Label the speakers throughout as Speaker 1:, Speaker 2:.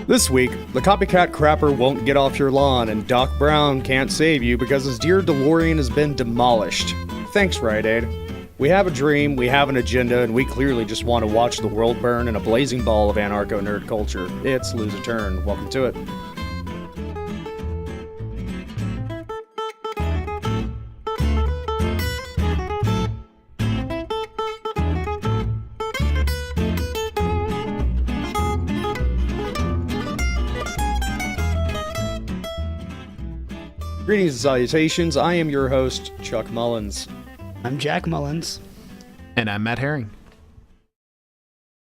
Speaker 1: This week, the Copycat Crapper won't get off your lawn, and Doc Brown can't save you because his dear DeLorean has been demolished. Thanks, Rite Aid. We have a dream, we have an agenda, and we clearly just want to watch the world burn in a blazing ball of anarcho-nerd culture. It's Lose a Turn. Welcome to it. Greetings and salutations, I am your host, Chuck Mullins.
Speaker 2: I'm Jack Mullins.
Speaker 3: And I'm Matt Herring.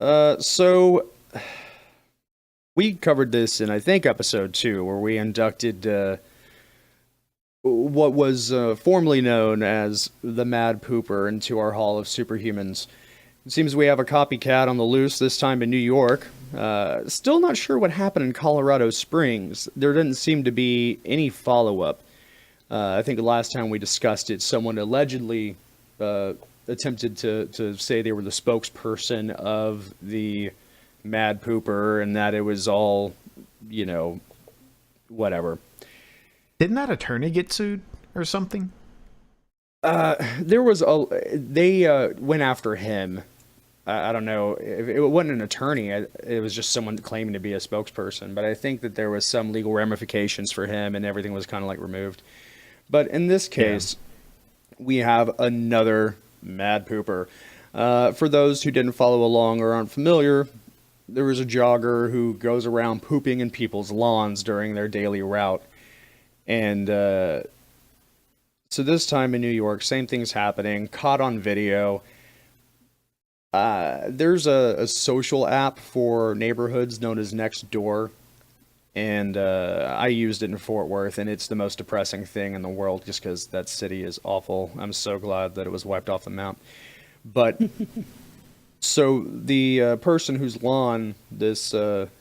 Speaker 1: So we covered this in, I think, episode 2, where we inducted what was formerly known as the Mad Pooper into our Hall of Superhumans. It seems we have a copycat on the loose, this time in New York. Still not sure what happened in Colorado Springs. There didn't seem to be any follow-up. I think the last time we discussed it, someone allegedly attempted to say they were the spokesperson of the Mad Pooper and that it was all, you know, whatever.
Speaker 3: Didn't that attorney get sued or something?
Speaker 1: They went after him. I don't know. It wasn't an attorney. It was just someone claiming to be a spokesperson. But I think that there was some legal ramifications for him and everything was kind of like removed. But in this case, we have another Mad Pooper. For those who didn't follow along or aren't familiar, there was a jogger who goes around pooping in people's lawns during their daily route. And so this time in New York, same thing's happening, caught on video. There's a social app for neighborhoods known as Nextdoor. And I used it in Fort Worth, and it's the most depressing thing in the world just because that city is awful. I'm so glad that it was wiped off the map. But so the person whose lawn this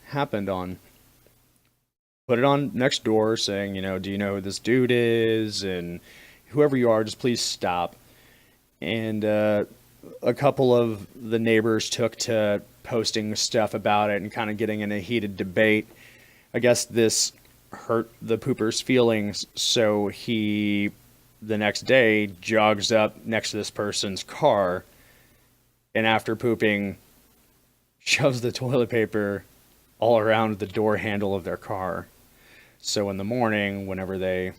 Speaker 1: happened on put it on Nextdoor saying, you know, do you know who this dude is? And whoever you are, just please stop. And a couple of the neighbors took to posting stuff about it and kind of getting in a heated debate. I guess this hurt the pooper's feelings, so he, the next day, jogs up next to this person's car, and after pooping, shoves the toilet paper all around the door handle of their car. So in the morning, whenever they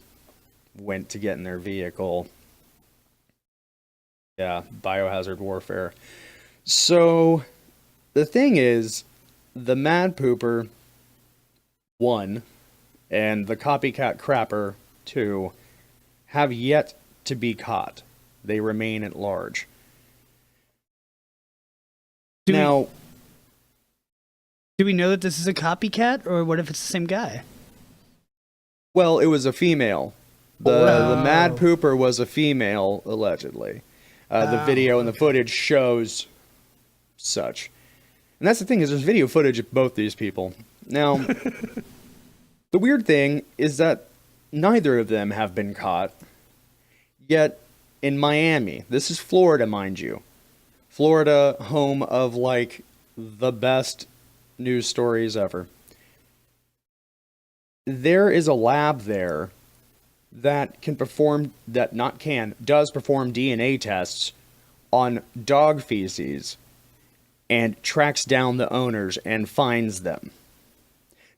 Speaker 1: went to get in their vehicle, yeah, biohazard warfare. So the thing is, the Mad Pooper 1 and the Copycat Crapper 2 have yet to be caught. They remain at large.
Speaker 2: Do we know that this is a copycat, or what if it's the same guy?
Speaker 1: Well, it was a female. The Mad Pooper was a female, allegedly. The video and the footage shows such. And that's the thing, is there's video footage of both these people. Now, the weird thing is that neither of them have been caught. Yet, in Miami, this is Florida, mind you. Florida, home of, like, the best news stories ever. There is a lab there that does perform DNA tests on dog feces and tracks down the owners and finds them.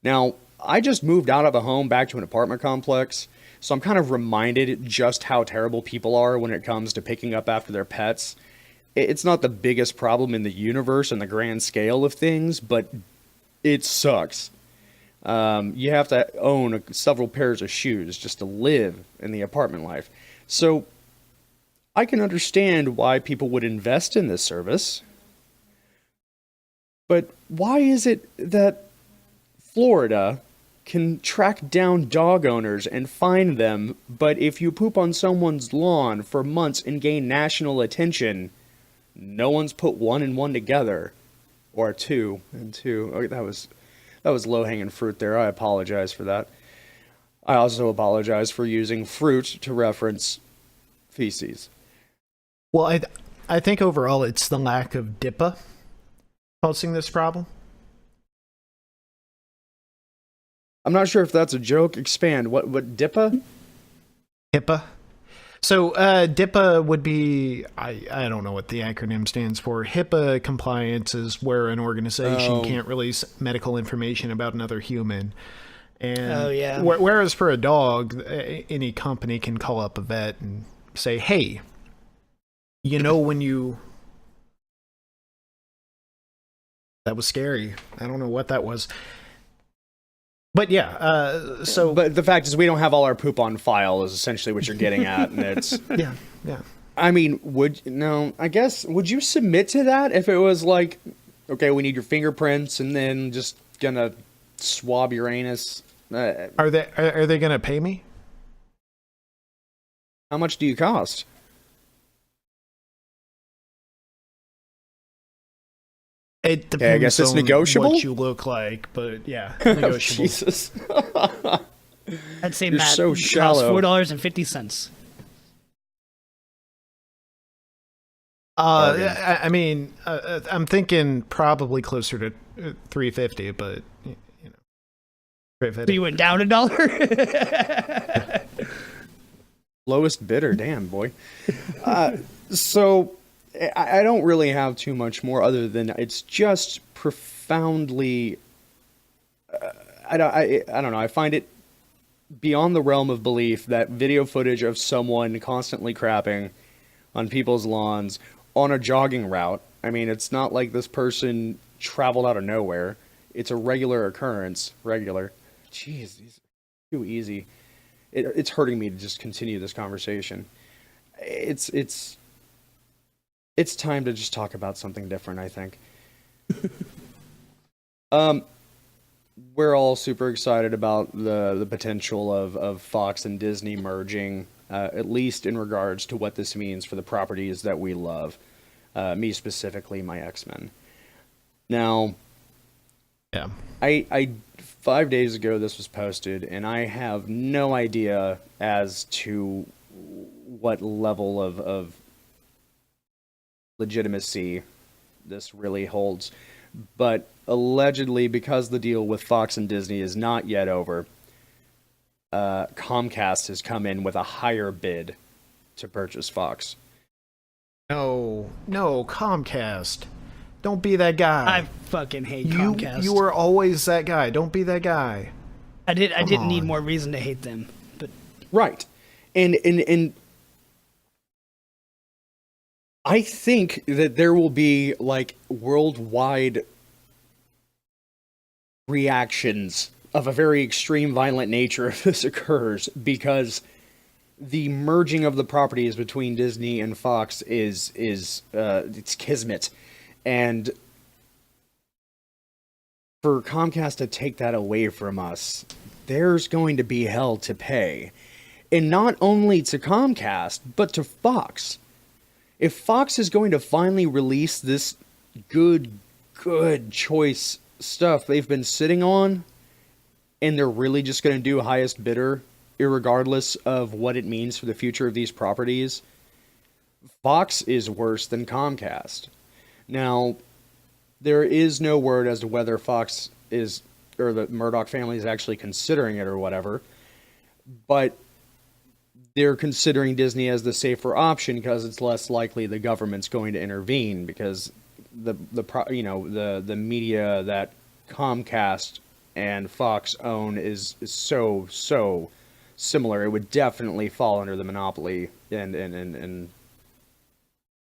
Speaker 1: Now, I just moved out of a home back to an apartment complex, so I'm kind of reminded just how terrible people are when it comes to picking up after their pets. It's not the biggest problem in the universe in the grand scale of things, but it sucks. You have to own several pairs of shoes just to live in the apartment life. So I can understand why people would invest in this service. But why is it that Florida can track down dog owners and find them, but if you poop on someone's lawn for months and gain national attention, no one's put one and one together? Or two and two. Oh, that was low-hanging fruit there. I apologize for that. I also apologize for using fruit to reference feces.
Speaker 3: Well, I think overall it's the lack of DIPA causing this problem.
Speaker 1: I'm not sure if that's a joke. Expand. What DIPA?
Speaker 3: HIPAA. So DIPA would be, I don't know what the acronym stands for. HIPAA compliance is where an organization can't release medical information about another human. And whereas for a dog, any company can call up a vet and say, hey, you know when you... That was scary. I don't know what that was. But yeah,
Speaker 1: But the fact is we don't have all our poop on file is essentially what you're getting at, and it's...
Speaker 3: Yeah.
Speaker 1: I mean, would you submit to that if it was like, okay, we need your fingerprints and then just gonna swab your anus?
Speaker 3: Are they gonna pay me?
Speaker 1: How much do you cost?
Speaker 3: It depends
Speaker 1: I guess it's
Speaker 3: on
Speaker 1: negotiable?
Speaker 3: what you look like, but yeah, negotiable.
Speaker 1: Jesus.
Speaker 2: I'd say
Speaker 1: You're
Speaker 2: Matt
Speaker 1: so
Speaker 2: costs
Speaker 1: shallow.
Speaker 2: $4.50.
Speaker 3: I mean, I'm thinking probably closer to $3.50, but you know,
Speaker 2: So
Speaker 3: $3.50.
Speaker 2: you went down $1?
Speaker 1: Lowest bidder, damn boy. So I don't really have too much more other than it's just profoundly. I don't know. I find it beyond the realm of belief that video footage of someone constantly crapping on people's lawns on a jogging route. I mean, it's not like this person traveled out of nowhere. It's a regular occurrence. Regular. Jeez, these are too easy. It's hurting me to just continue this conversation. It's time to just talk about something different, I think. We're all super excited about the potential of Fox and Disney merging, at least in regards to what this means for the properties that we love. Me specifically, my XMEN. Now,
Speaker 3: Yeah.
Speaker 1: I 5 days ago this was posted, and I have no idea as to what level of legitimacy this really holds. But allegedly, because the deal with Fox and Disney is not yet over, Comcast has come in with a higher bid to purchase Fox.
Speaker 3: No, Comcast. Don't be that guy.
Speaker 2: I fucking hate Comcast.
Speaker 3: You were always that guy. Don't be that guy.
Speaker 2: I didn't need
Speaker 3: on.
Speaker 2: more reason to hate them, but
Speaker 1: Right. And I think that there will be like worldwide reactions of a very extreme violent nature if this occurs, because the merging of the properties between Disney and Fox is it's kismet. And for Comcast to take that away from us, there's going to be hell to pay. And not only to Comcast, but to Fox. If Fox is going to finally release this good choice stuff they've been sitting on, and they're really just going to do highest bidder, irregardless of what it means for the future of these properties, Fox is worse than Comcast. Now, there is no word as to whether Fox is, or the Murdoch family is actually considering it or whatever, but they're considering Disney as the safer option because it's less likely the government's going to intervene, because the media that Comcast and Fox own is so similar. It would definitely fall under the monopoly and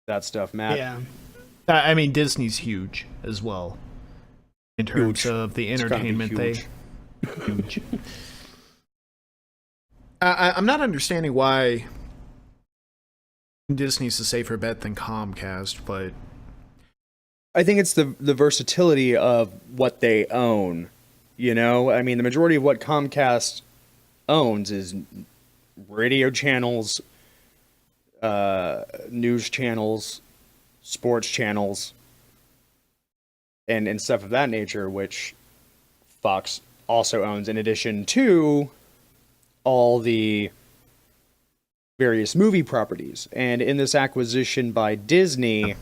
Speaker 1: that stuff, Matt.
Speaker 2: yeah.
Speaker 3: I mean, Disney's huge as well in terms of the
Speaker 1: It's gotta be
Speaker 3: entertainment
Speaker 1: huge.
Speaker 3: huge. I'm not understanding why Disney's a safer bet than Comcast, but
Speaker 1: I think it's the versatility of what they own. You know, I mean, the majority of what Comcast owns is radio channels, news channels, sports channels, and stuff of that nature, which Fox also owns, in addition to all the various movie properties. And in this acquisition by Disney,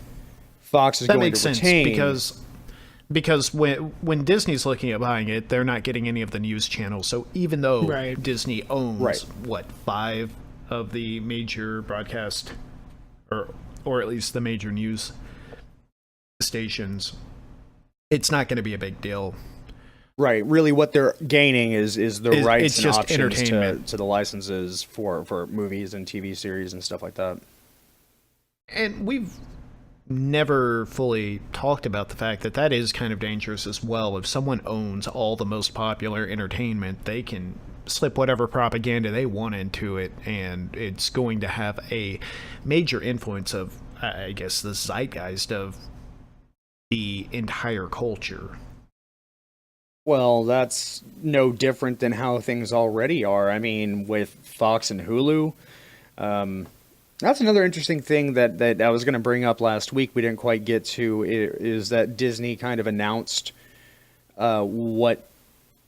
Speaker 1: Fox is
Speaker 3: that
Speaker 1: going
Speaker 3: makes
Speaker 1: to
Speaker 3: sense
Speaker 1: retain...
Speaker 3: because Because when Disney's looking at buying it, they're not getting any of the news channels. So even though
Speaker 2: Right.
Speaker 3: Disney owns
Speaker 1: Right.
Speaker 3: what 5 of the major broadcast, or at least the major news stations, it's not going to be a big deal.
Speaker 1: Right. Really, what they're gaining is the rights
Speaker 3: it's
Speaker 1: and
Speaker 3: just
Speaker 1: options
Speaker 3: entertainment.
Speaker 1: to the licenses for movies and TV series and stuff like that.
Speaker 3: And we've never fully talked about the fact that that is kind of dangerous as well. If someone owns all the most popular entertainment, they can slip whatever propaganda they want into it, and it's going to have a major influence of, I guess, the zeitgeist of the entire culture.
Speaker 1: Well, that's no different than how things already are. I mean, with Fox and Hulu, that's another interesting thing that I was going to bring up last week. We didn't quite get to is that Disney kind of announced what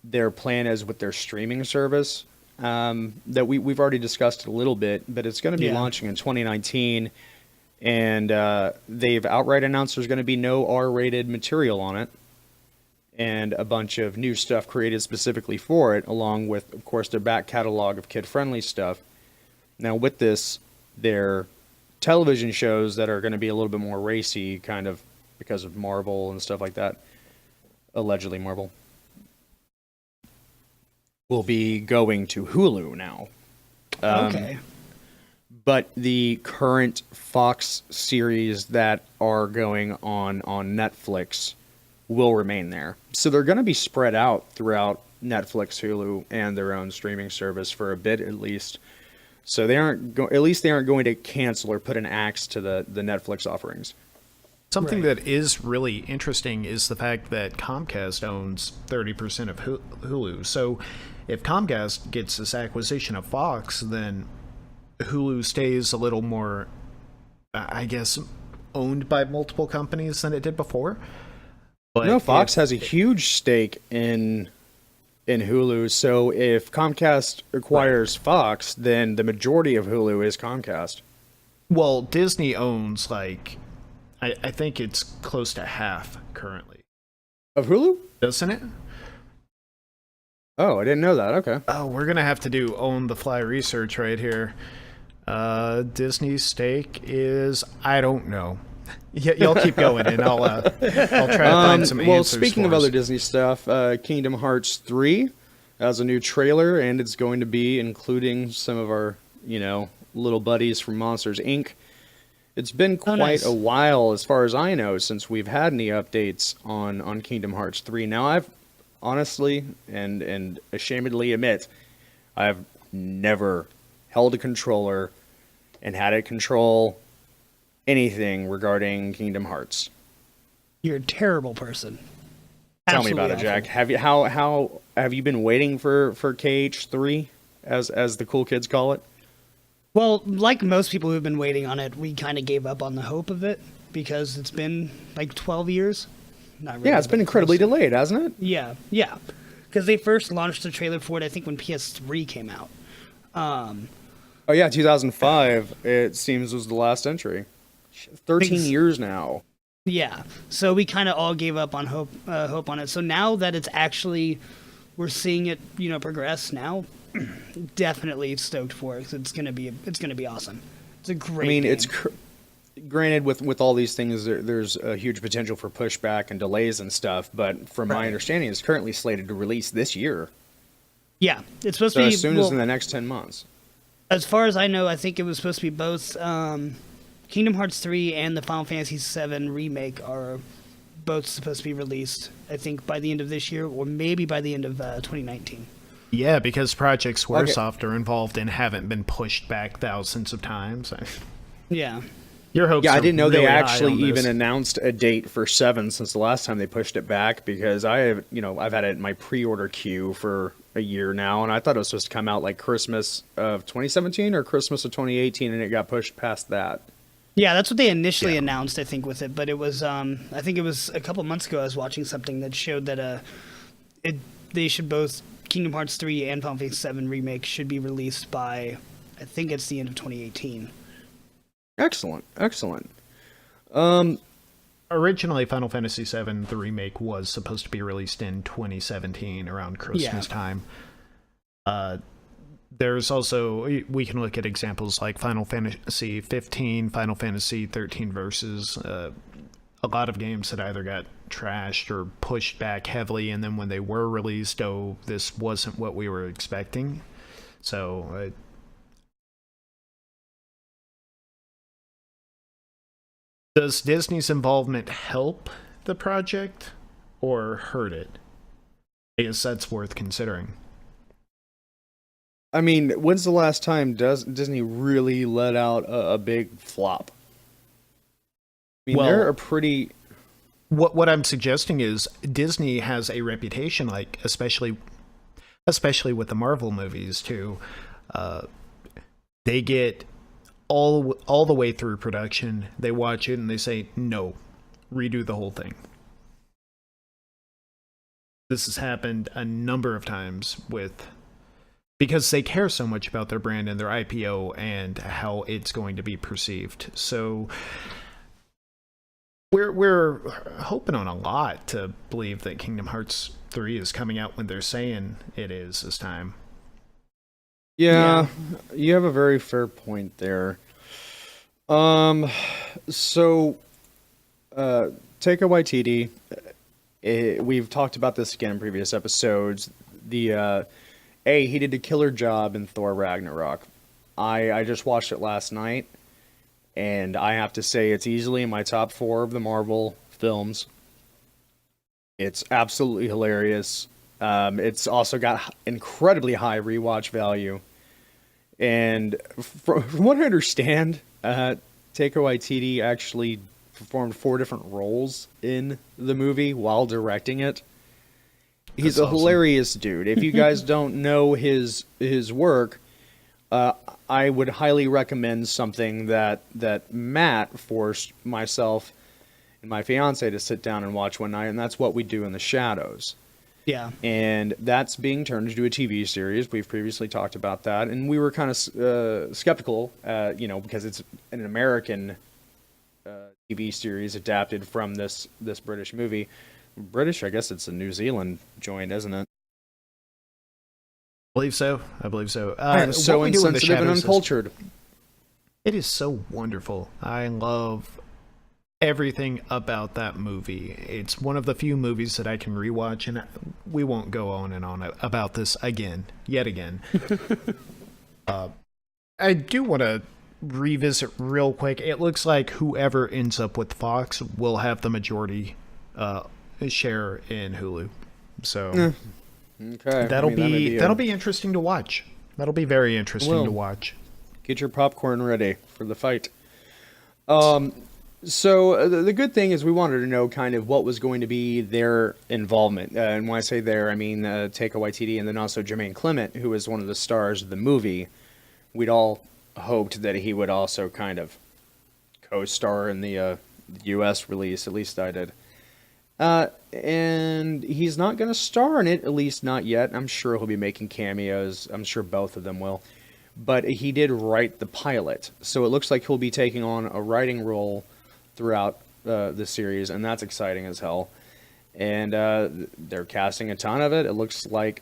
Speaker 1: their plan is with their streaming service. That we've already discussed a little bit, but it's going to be launching in 2019, and they've outright announced there's going to be no R-rated material on it, and a bunch of new stuff created specifically for it, along with, of course, their back catalog of kid-friendly stuff. Now, with this, their television shows that are going to be a little bit more racy, kind of because of Marvel and stuff like that, allegedly Marvel, will be going to Hulu now.
Speaker 2: Okay.
Speaker 1: But the current Fox series that are going on Netflix will remain there. So they're going to be spread out throughout Netflix, Hulu, and their own streaming service for a bit at least. So they aren't at least they aren't going to cancel or put an axe to the Netflix offerings.
Speaker 3: Something
Speaker 2: Right.
Speaker 3: that is really interesting is the fact that Comcast owns 30% of Hulu. So if Comcast gets this acquisition of Fox, then Hulu stays a little more, I guess, owned by multiple companies than it did before. But
Speaker 1: No, Fox has a huge stake in Hulu. So if Comcast acquires Fox, then the majority of Hulu is Comcast.
Speaker 3: Well, Disney owns, like, I think it's close to half currently.
Speaker 1: Of Hulu?
Speaker 3: Doesn't it?
Speaker 1: Oh, I didn't know that. Okay.
Speaker 3: Oh, we're going to have to do on-the-fly research right here. Disney's stake is, I don't know. Y'all keep going, and I'll try to find some answers.
Speaker 1: Well, speaking of
Speaker 3: for us.
Speaker 1: other Disney stuff, Kingdom Hearts 3 has a new trailer, and it's going to be including some of our, little buddies from Monsters, Inc. It's been quite
Speaker 2: nice.
Speaker 1: a while, as far as I know, since we've had any updates on Kingdom Hearts 3. Now, I've honestly and ashamedly admit, I've never held a controller and had it control anything regarding Kingdom Hearts.
Speaker 2: You're a terrible person.
Speaker 1: Tell me about
Speaker 2: Absolutely
Speaker 1: it, Jack.
Speaker 2: awful.
Speaker 1: Have you how have you been waiting for KH3 as the cool kids call it?
Speaker 2: Well, like most people who've been waiting on it, we kind of gave up on the hope of it because it's been like 12 years. Not really,
Speaker 1: Yeah, it's been
Speaker 2: but
Speaker 1: incredibly
Speaker 2: close.
Speaker 1: delayed, hasn't it?
Speaker 2: Yeah. Because they first launched the trailer for it, I think, when PS3 came out.
Speaker 1: Oh yeah, 2005. It seems was the last entry. 13
Speaker 2: Things-
Speaker 1: years now.
Speaker 2: Yeah. So we kind of all gave up on hope on it. So now that it's actually, we're seeing it, progress now. Definitely stoked for it. 'Cause it's gonna be awesome. It's a great.
Speaker 1: I mean,
Speaker 2: game.
Speaker 1: it's granted with all these things, there's a huge potential for pushback and delays and stuff. But from my
Speaker 2: Right.
Speaker 1: understanding, it's currently slated to release this year.
Speaker 2: Yeah, it's supposed
Speaker 1: So
Speaker 2: to be
Speaker 1: as soon as in the next 10 months.
Speaker 2: As far as I know, I think it was supposed to be both Kingdom Hearts 3 and the Final Fantasy 7 remake are both supposed to be released, I think, by the end of this year or maybe by the end of 2019.
Speaker 3: Yeah, because Project Squaresoft are involved and haven't been pushed back thousands of times.
Speaker 2: Yeah.
Speaker 3: Your hopes
Speaker 1: Yeah, I
Speaker 3: are
Speaker 1: didn't know
Speaker 3: really
Speaker 1: they
Speaker 3: high
Speaker 1: actually
Speaker 3: on
Speaker 1: even
Speaker 3: this.
Speaker 1: announced a date for 7 since the last time they pushed it back, because I have, I've had it in my pre-order queue for a year now, and I thought it was supposed to come out like Christmas of 2017 or Christmas of 2018, and it got pushed past that.
Speaker 2: Yeah, that's what they initially announced, I think, with it. But it was, I think it was a couple months ago I was watching something that showed that they should both, Kingdom Hearts 3 and Final Fantasy 7 remake should be released by, I think it's the end of 2018.
Speaker 1: Excellent.
Speaker 3: originally Final Fantasy VII, the remake, was supposed to be released in 2017 around Christmas time. There's also, we can look at examples like Final Fantasy 15, Final Fantasy 13 Versus, a lot of games that either got trashed or pushed back heavily, and then when they were released, this wasn't what we were expecting. So does Disney's involvement help the project or hurt it? I guess that's worth considering.
Speaker 1: I mean, when's the last time Disney really let out a big flop? I mean,
Speaker 3: Well,
Speaker 1: they're a pretty...
Speaker 3: What I'm suggesting is Disney has a reputation, like especially with the Marvel movies too. They get all the way through production. They watch it and they say no, redo the whole thing. This has happened a number of times because they care so much about their brand and their IPO and how it's going to be perceived. So we're hoping on a lot to believe that Kingdom Hearts 3 is coming out when they're saying it is this time.
Speaker 1: Yeah, you have a very fair point there. So, Taika Waititi, we've talked about this again in previous episodes. He did a killer job in Thor Ragnarok. I just watched it last night, and I have to say it's easily in my top 4 of the Marvel films. It's absolutely hilarious. It's also got incredibly high rewatch value. And from what I understand, Taika Waititi actually performed 4 different roles in the movie while directing it. He's a hilarious dude. If you guys don't know his work, I would highly recommend something that Matt forced myself and my fiance to sit down and watch one night, and that's What We Do in the Shadows.
Speaker 2: Yeah.
Speaker 1: And that's being turned into a TV series. We've previously talked about that, and we were kind of skeptical, because it's an American TV series adapted from this British movie. British, I guess it's a New Zealand joint, isn't it?
Speaker 3: I believe so.
Speaker 1: I'm so insensitive and uncultured.
Speaker 3: It is so wonderful. I love everything about that movie. It's one of the few movies that I can rewatch, and we won't go on and on about this yet again. I do want to revisit real quick. It looks like whoever ends up with Fox will have the majority share in Hulu. So
Speaker 1: Okay,
Speaker 3: that'll be interesting to watch. That'll be very interesting to watch.
Speaker 1: Get your popcorn ready for the fight. So the good thing is we wanted to know kind of what was going to be their involvement. And when I say their, I mean Taika Waititi and then also Jermaine Clement, who was one of the stars of the movie. We'd all hoped that he would also kind of co-star in the U.S. release, at least I did. And he's not going to star in it, at least not yet. I'm sure he'll be making cameos. I'm sure both of them will. But he did write the pilot, so it looks like he'll be taking on a writing role throughout the series, and that's exciting as hell. And they're casting a ton of it. It looks like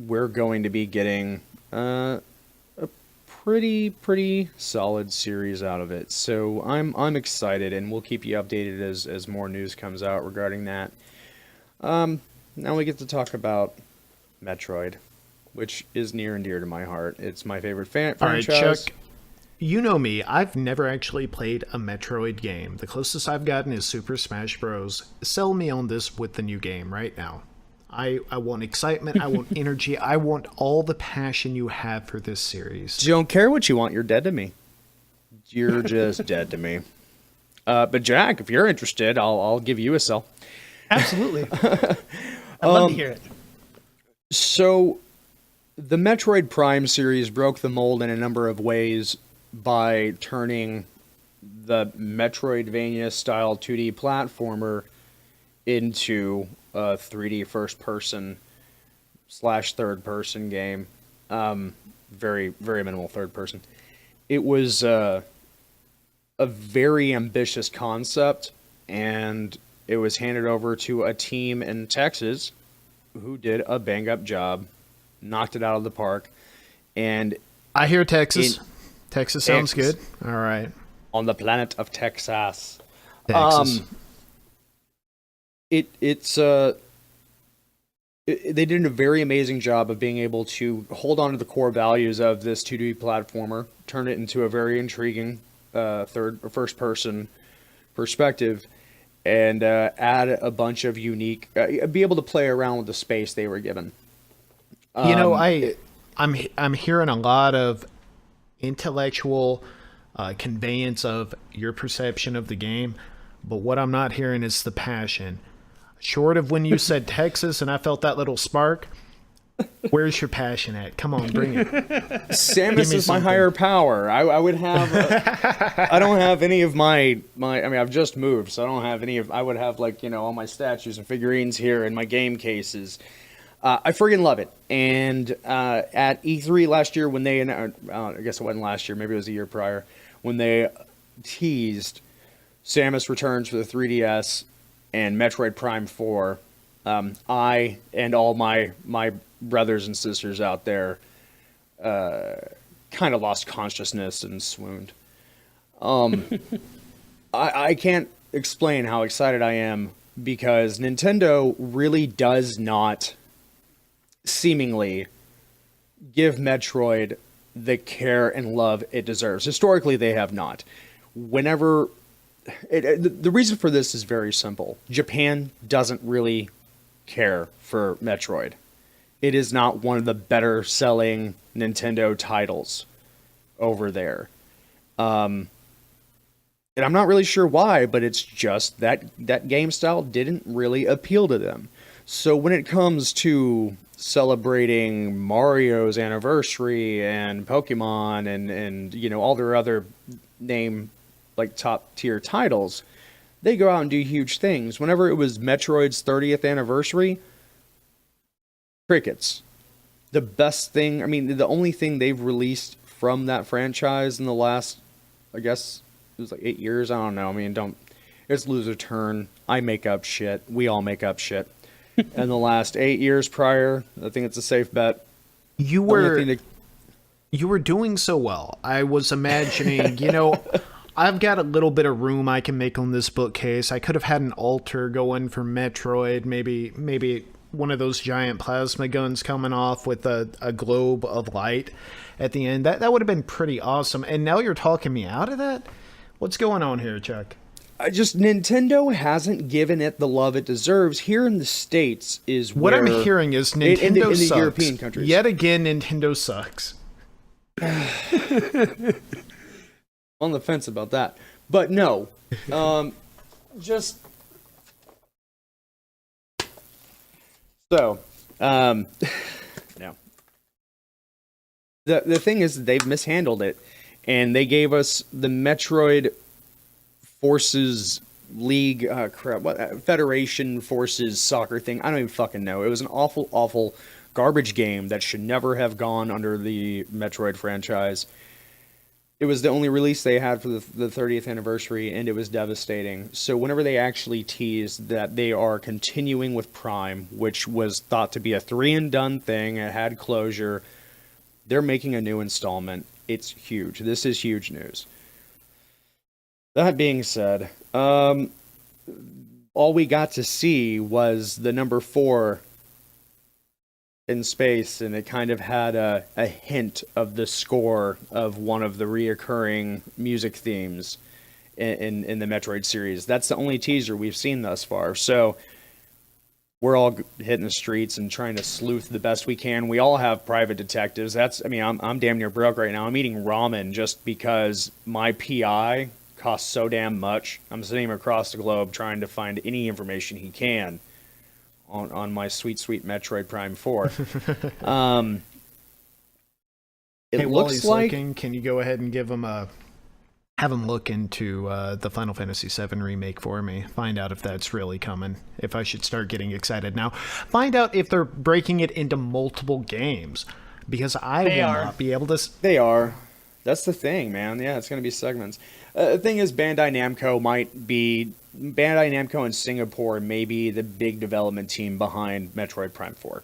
Speaker 1: we're going to be getting a pretty solid series out of it. So I'm excited, and we'll keep you updated as more news comes out regarding that. Now we get to talk about Metroid, which is near and dear to my heart. It's my favorite franchise.
Speaker 3: All right, Chuck, you know me. I've never actually played a Metroid game. The closest I've gotten is Super Smash Bros. Sell me on this with the new game right now. I want excitement. I want energy. I want all the passion you have for this series.
Speaker 1: Don't care what you want. You're dead to me. You're just dead to me. But Jack, if you're interested, I'll give you a sell.
Speaker 2: Absolutely. I'd love to hear it.
Speaker 1: So, the Metroid Prime series broke the mold in a number of ways by turning the Metroidvania-style 2D platformer into a 3D first-person / third-person game. Very, very minimal third-person. It was a very ambitious concept, and it was handed over to a team in Texas who did a bang-up job, knocked it out of the park, and
Speaker 3: I hear Texas. Texas sounds good. All right.
Speaker 1: On the planet of Texas.
Speaker 3: Texas.
Speaker 1: They did a very amazing job of being able to hold on to the core values of this 2D platformer, turn it into a very intriguing first person perspective, and add a bunch of unique, be able to play around with the space they were given.
Speaker 3: I'm hearing a lot of intellectual conveyance of your perception of the game, but what I'm not hearing is the passion. Short of when you said Texas and I felt that little spark, where's your passion at? Come on, bring it.
Speaker 1: Samus is my higher power. I would have. I don't have any of my. I mean, I've just moved, so I don't have any of. I would have all my statues and figurines here in my game cases. I friggin' love it. And at E3 last year, when they, I guess it wasn't last year, maybe it was a year prior, when they teased Samus Returns for the 3DS and Metroid Prime 4, I and all my brothers and sisters out there kind of lost consciousness and swooned. I can't explain how excited I am, because Nintendo really does not seemingly give Metroid the care and love it deserves. Historically, they have not. The reason for this is very simple. Japan doesn't really care for Metroid. It is not one of the better selling Nintendo titles over there. And I'm not really sure why, but it's just that game style didn't really appeal to them. So when it comes to celebrating Mario's anniversary and Pokemon and all their other top tier titles, they go out and do huge things. Whenever it was Metroid's 30th anniversary, crickets. The best thing, the only thing they've released from that franchise in the last, I guess it was 8 years. I don't know. It's loser turn. I make up shit. We all make up shit. In the last 8 years prior, I think it's a safe bet.
Speaker 3: You were doing so well. I was imagining, I've got a little bit of room I can make on this bookcase. I could have had an altar going for Metroid, maybe one of those giant plasma guns coming off with a globe of light at the end. That would have been pretty awesome. And now you're talking me out of that? What's going on here, Chuck?
Speaker 1: Nintendo hasn't given it the love it deserves. Here in the States is
Speaker 3: what I'm hearing is Nintendo
Speaker 1: in the
Speaker 3: sucks.
Speaker 1: European countries.
Speaker 3: Yet again, Nintendo sucks.
Speaker 1: On the fence about that, but no, just so no. The thing is, they've mishandled it, and they gave us the Metroid Forces League, Federation Forces soccer thing. I don't even fucking know. It was an awful garbage game that should never have gone under the Metroid franchise. It was the only release they had for the 30th anniversary, and it was devastating. So whenever they actually teased that they are continuing with Prime, which was thought to be a 3-and-done thing, it had closure, they're making a new installment. It's huge. This is huge news. That being said, all we got to see was the number 4 in space, and it kind of had a hint of the score of one of the reoccurring music themes in the Metroid series. That's the only teaser we've seen thus far. So we're all hitting the streets and trying to sleuth the best we can. We all have private detectives. I'm damn near broke right now. I'm eating ramen just because my PI costs so damn much. I'm sitting across the globe trying to find any information he can on my sweet Metroid Prime 4. It looks like...
Speaker 3: looking, can you go ahead and have him look into the Final Fantasy VII remake for me? Find out if that's really coming. If I should start getting excited now. Find out if they're breaking it into multiple games. Because I will not be able to...
Speaker 1: They are. That's the thing, man. Yeah, it's going to be segments. The thing is, Bandai Namco in Singapore may be the big development team behind Metroid Prime 4.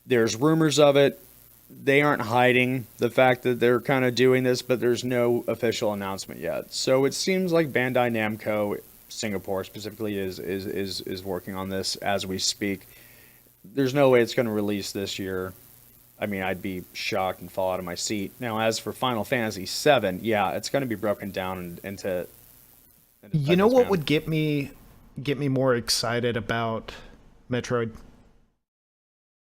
Speaker 1: There's rumors of it. They aren't hiding the fact that they're kind of doing this, but there's no official announcement yet. So it seems like Bandai Namco Singapore specifically is working on this as we speak. There's no way it's going to release this year. I mean, I'd be shocked and fall out of my seat. Now, as for Final Fantasy VII, yeah, it's going to be broken down into
Speaker 3: you know what would get me more excited about Metroid?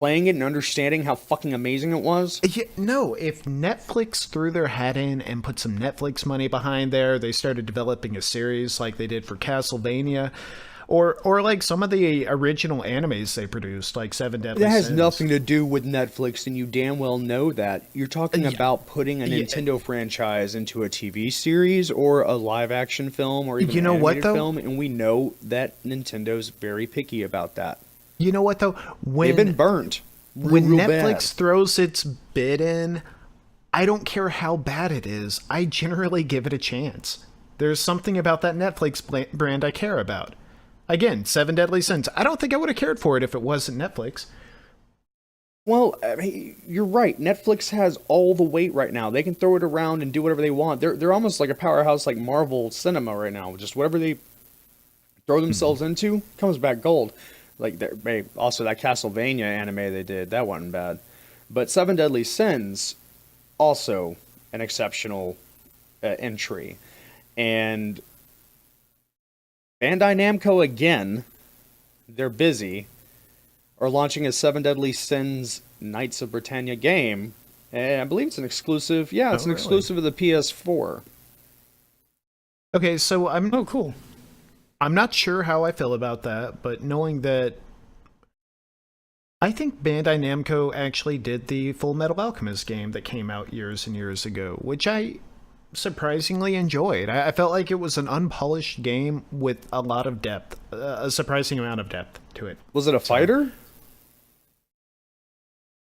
Speaker 1: Playing it and understanding how fucking amazing it was?
Speaker 3: Yeah, no, if Netflix threw their hat in and put some Netflix money behind there, they started developing a series like they did for Castlevania, or like some of the original animes they produced, like Seven Deadly Sins.
Speaker 1: That has nothing to do with Netflix, and you damn well know that. You're talking about putting a Nintendo franchise into a TV series or a live-action film or even an animated film, and we know that Nintendo's very picky about that.
Speaker 3: You know what, though?
Speaker 1: They've been burnt.
Speaker 3: When Netflix throws its bid in, I don't care how bad it is. I generally give it a chance. There's something about that Netflix brand I care about. Again, Seven Deadly Sins. I don't think I would have cared for it if it wasn't Netflix.
Speaker 1: Well, I mean, you're right. Netflix has all the weight right now. They can throw it around and do whatever they want. They're almost like a powerhouse like Marvel Cinema right now. Just whatever they throw themselves into comes back gold. Like, also that Castlevania anime they did, that wasn't bad. But Seven Deadly Sins, also an exceptional entry. And Bandai Namco, again, they're busy, are launching a Seven Deadly Sins Knights of Britannia game. And I believe it's an exclusive. Yeah, it's exclusive of the PS4.
Speaker 3: Okay, so
Speaker 2: Oh, cool.
Speaker 3: I'm not sure how I feel about that, but knowing that I think Bandai Namco actually did the Full Metal Alchemist game that came out years and years ago, which I surprisingly enjoyed. I felt like it was an unpolished game with a lot of depth, a surprising amount of depth to it.
Speaker 1: Was it a fighter?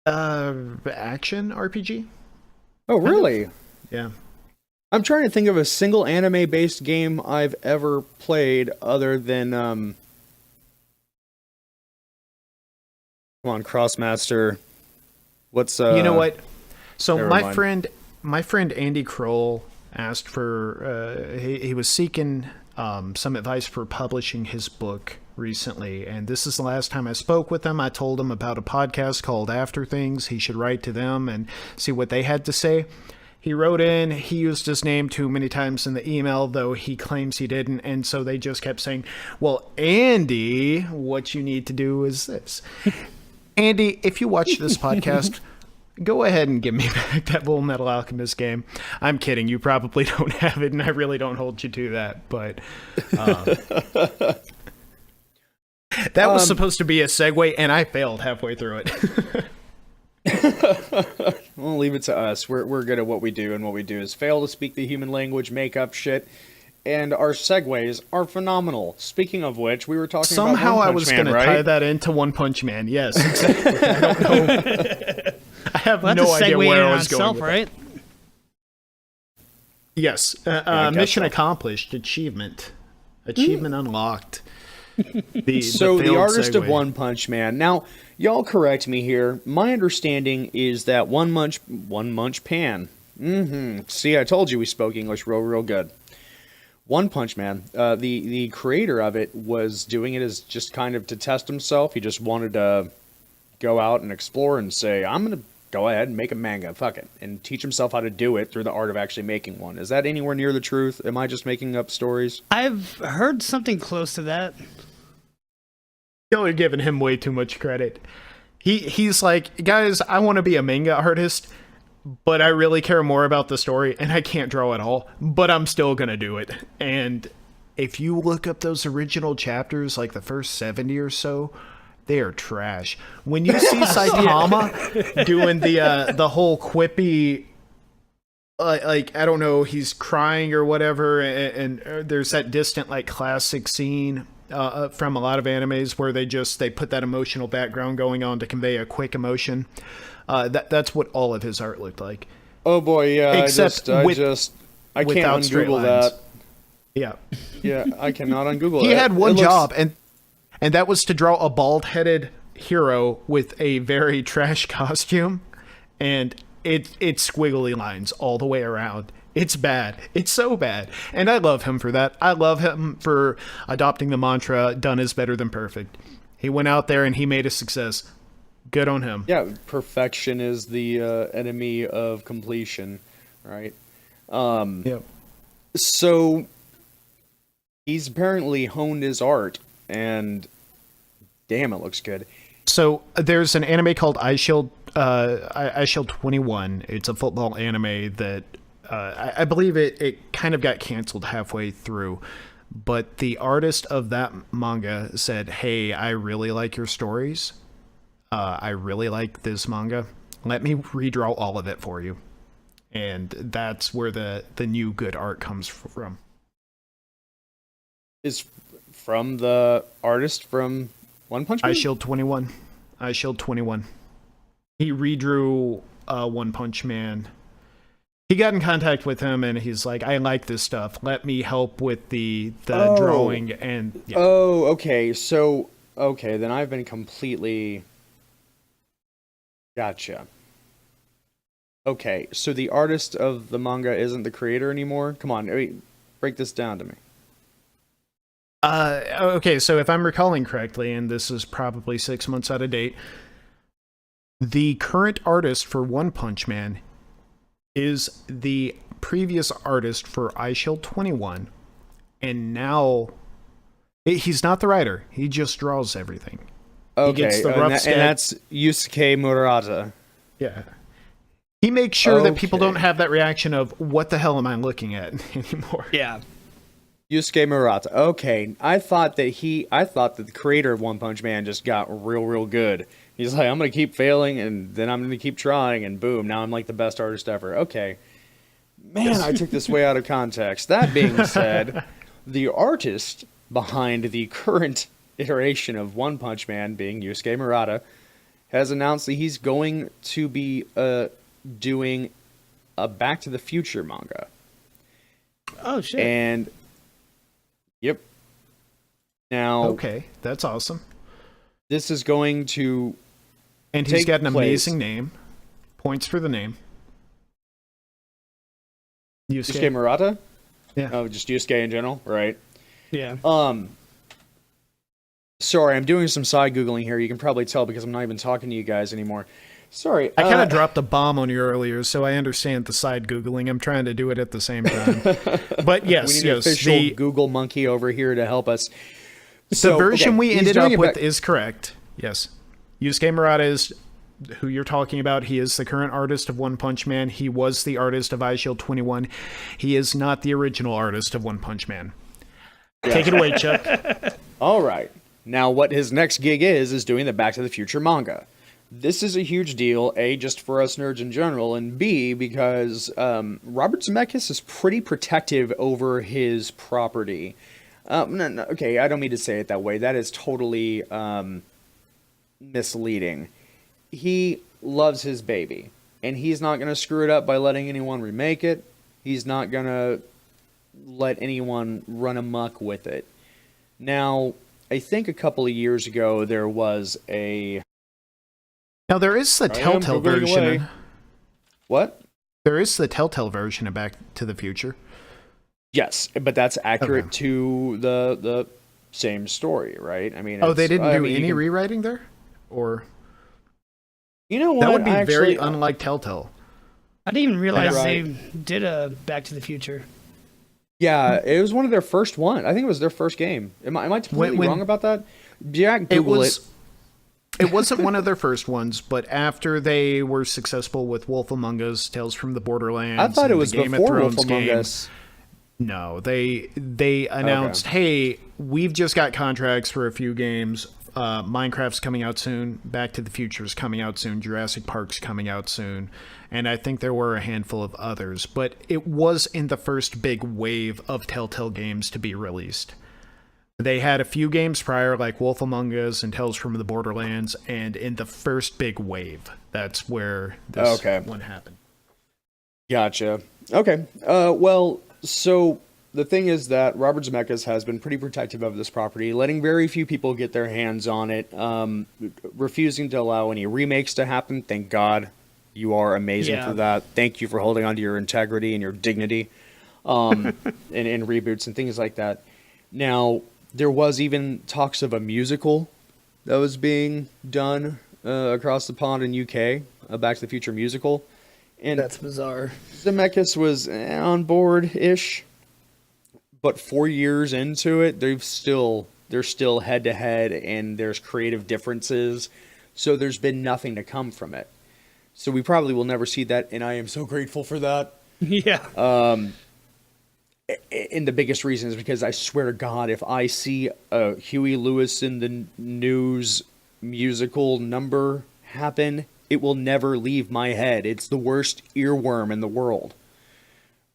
Speaker 3: Action RPG?
Speaker 1: Oh, really?
Speaker 3: Yeah.
Speaker 1: I'm trying to think of a single anime-based game I've ever played other than, come on, Crossmaster. What's,
Speaker 3: You know what? So
Speaker 1: never
Speaker 3: my
Speaker 1: mind.
Speaker 3: friend Andy Kroll asked for, he was seeking some advice for publishing his book recently, and this is the last time I spoke with him. I told him about a podcast called After Things. He should write to them and see what they had to say. He wrote in, he used his name too many times in the email, though he claims he didn't, and so they just kept saying, well, Andy, what you need to do is this. Andy, if you watch this podcast, go ahead and give me back that Full Metal Alchemist game. I'm kidding, you probably don't have it, and I really don't hold you to that, but that was supposed to be a segue, and I failed halfway through it.
Speaker 1: We'll leave it to us. We're good at what we do, and what we do is fail to speak the human language, make up shit, and our segues are phenomenal. Speaking of which, we were talking
Speaker 3: Somehow
Speaker 1: about
Speaker 3: I was
Speaker 1: going to
Speaker 3: tie that into One Punch Man. Yes, exactly. I don't know. I have
Speaker 2: Well,
Speaker 3: no
Speaker 2: that's a
Speaker 3: idea
Speaker 2: segue
Speaker 3: where
Speaker 2: in
Speaker 3: I
Speaker 2: on
Speaker 3: was going
Speaker 2: itself,
Speaker 3: with
Speaker 2: right?
Speaker 3: Yes. Mission accomplished. Achievement unlocked.
Speaker 1: The artist of One Punch Man. Now, y'all correct me here. My understanding is that One Munch Pan. See, I told you we spoke English real good. One Punch Man. The creator of it was doing it as just kind of to test himself. He just wanted to go out and explore and say, I'm going to go ahead and make a manga. Fuck it. And teach himself how to do it through the art of actually making one. Is that anywhere near the truth? Am I just making up stories?
Speaker 2: I've heard something close to that.
Speaker 3: Y'all are giving him way too much credit. He's like, guys, I want to be a manga artist, but I really care more about the story, and I can't draw at all, but I'm still going to do it. And if you look up those original chapters, like the first 70 or so, they are trash. When you see Saitama doing the whole quippy, like, I don't know, he's crying or whatever, and there's that distant, like, classic scene from a lot of animes where they put that emotional background going on to convey a quick emotion. That's what all of his art looked like.
Speaker 1: Oh boy, yeah.
Speaker 3: Except
Speaker 1: I can't
Speaker 3: without straight
Speaker 1: un-Google
Speaker 3: lines.
Speaker 1: that.
Speaker 3: Yeah.
Speaker 1: Yeah, I cannot un-Google it.
Speaker 3: He had one
Speaker 1: It looks-
Speaker 3: job, and that was to draw a bald-headed hero with a very trash costume, and it's squiggly lines all the way around. It's bad. It's so bad. And I love him for that. I love him for adopting the mantra, done is better than perfect. He went out there and he made a success. Good on him.
Speaker 1: Yeah, perfection is the enemy of completion, right?
Speaker 3: Yep.
Speaker 1: So he's apparently honed his art, and damn, it looks good.
Speaker 3: So there's an anime called iShield 21. It's a football anime that I believe it kind of got canceled halfway through. But the artist of that manga said, "Hey, I really like your stories. I really like this manga. Let me redraw all of it for you." And that's where the new good art comes from.
Speaker 1: Is from the artist from One Punch Man?
Speaker 3: iShield 21. iShield 21. He redrew One Punch Man. He got in contact with him and he's like, "I like this stuff. Let me help with the drawing." And yeah.
Speaker 1: Oh, okay. So, okay, then I've been completely... Gotcha. Okay, so the artist of the manga isn't the creator anymore? Come on, wait, break this down to me.
Speaker 3: Okay, so if I'm recalling correctly, and this is probably 6 months out of date, the current artist for One Punch Man is the previous artist for iShield 21, and now he's not the writer. He just draws everything.
Speaker 1: Okay,
Speaker 3: He gets the rough sketch.
Speaker 1: and that's Yusuke Murata.
Speaker 3: Yeah. He makes sure that people
Speaker 1: Okay.
Speaker 3: don't have that reaction of, what the hell am I looking at anymore?
Speaker 2: Yeah.
Speaker 1: Yusuke Murata. Okay, I thought that the creator of One Punch Man just got real good. He's like, I'm gonna keep failing, and then I'm gonna keep trying, and boom, now I'm like the best artist ever. Okay. Man, I took this way out of context. That being said, the artist behind the current iteration of One Punch Man, being Yusuke Murata, has announced that he's going to be doing a Back to the Future manga.
Speaker 2: Oh shit.
Speaker 1: And yep. Now,
Speaker 3: Okay, that's awesome.
Speaker 1: this is going to
Speaker 3: And he's
Speaker 1: take
Speaker 3: got an
Speaker 1: place-
Speaker 3: amazing name. Points for the name.
Speaker 1: Yusuke Murata?
Speaker 3: Yeah.
Speaker 1: Oh, just Yusuke in general, right?
Speaker 2: Yeah.
Speaker 1: Sorry, I'm doing some side googling here. You can probably tell because I'm not even talking to you guys anymore. Sorry.
Speaker 3: I kind of dropped a bomb on you earlier, so I understand the side Googling. I'm trying to do it at the same time. But yes,
Speaker 1: we need an
Speaker 3: yes.
Speaker 1: official Google monkey over here to help us.
Speaker 3: The version we
Speaker 1: he's
Speaker 3: ended
Speaker 1: doing
Speaker 3: up
Speaker 1: it
Speaker 3: with
Speaker 1: back-
Speaker 3: is correct. Yes. Yusuke Murata is who you're talking about. He is the current artist of One Punch Man. He was the artist of iShield 21. He is not the original artist of One Punch Man. Take it away, Chuck.
Speaker 1: All right. Now, what his next gig is doing the Back to the Future manga. This is a huge deal, A, just for us nerds in general, and B, because Robert Zemeckis is pretty protective over his property. No, okay, I don't mean to say it that way. That is totally misleading. He loves his baby, and he's not going to screw it up by letting anyone remake it. He's not going to let anyone run amok with it. Now, I think a couple of years ago there was a...
Speaker 3: Now, there is the Telltale
Speaker 1: Googling
Speaker 3: version.
Speaker 1: away. What?
Speaker 3: There is the Telltale version of Back to the Future.
Speaker 1: Yes, but that's accurate
Speaker 3: Okay.
Speaker 1: to the same story, right? I mean,
Speaker 3: Oh, they didn't do
Speaker 1: you
Speaker 3: any
Speaker 1: can-
Speaker 3: rewriting there? Or
Speaker 1: You know what?
Speaker 3: that would be very
Speaker 1: Actually,
Speaker 3: unlike Telltale.
Speaker 2: I didn't even realize
Speaker 1: Right.
Speaker 2: they did a Back to the Future.
Speaker 1: Yeah, it was one of their first one. I think it was their first game. Am I completely
Speaker 3: When-
Speaker 1: wrong about that? Jack, Google it.
Speaker 3: It wasn't one of their first ones, but after they were successful with Wolf Among Us, Tales from the Borderlands,
Speaker 1: I thought it
Speaker 3: and
Speaker 1: was
Speaker 3: the Game
Speaker 1: before
Speaker 3: of
Speaker 1: Wolf
Speaker 3: Thrones
Speaker 1: Among
Speaker 3: game,
Speaker 1: Us.
Speaker 3: No, they announced, hey, we've just got contracts for a few games. Minecraft's coming out soon. Back to the Future's coming out soon. Jurassic Park's coming out soon. And I think there were a handful of others. But it was in the first big wave of Telltale games to be released. They had a few games prior, like Wolf Among Us and Tales from the Borderlands. And in the first big wave, that's where this
Speaker 1: Okay.
Speaker 3: one happened.
Speaker 1: Gotcha. Okay. Well, so the thing is that Robert Zemeckis has been pretty protective of this property, letting very few people get their hands on it, refusing to allow any remakes to happen. Thank God. You are amazing
Speaker 2: Yeah.
Speaker 1: for that. Thank you for holding on to your integrity and your dignity, in reboots and things like that. Now, there was even talks of a musical that was being done across the pond in UK, a Back to the Future musical. And
Speaker 2: That's bizarre.
Speaker 1: Zemeckis was on board-ish, but 4 years into it, they're still head-to-head, and there's creative differences, so there's been nothing to come from it. So we probably will never see that, and I am so grateful for that.
Speaker 2: Yeah.
Speaker 1: And the biggest reason is because I swear to God, if I see a Huey Lewis in the News musical number happen, it will never leave my head. It's the worst earworm in the world.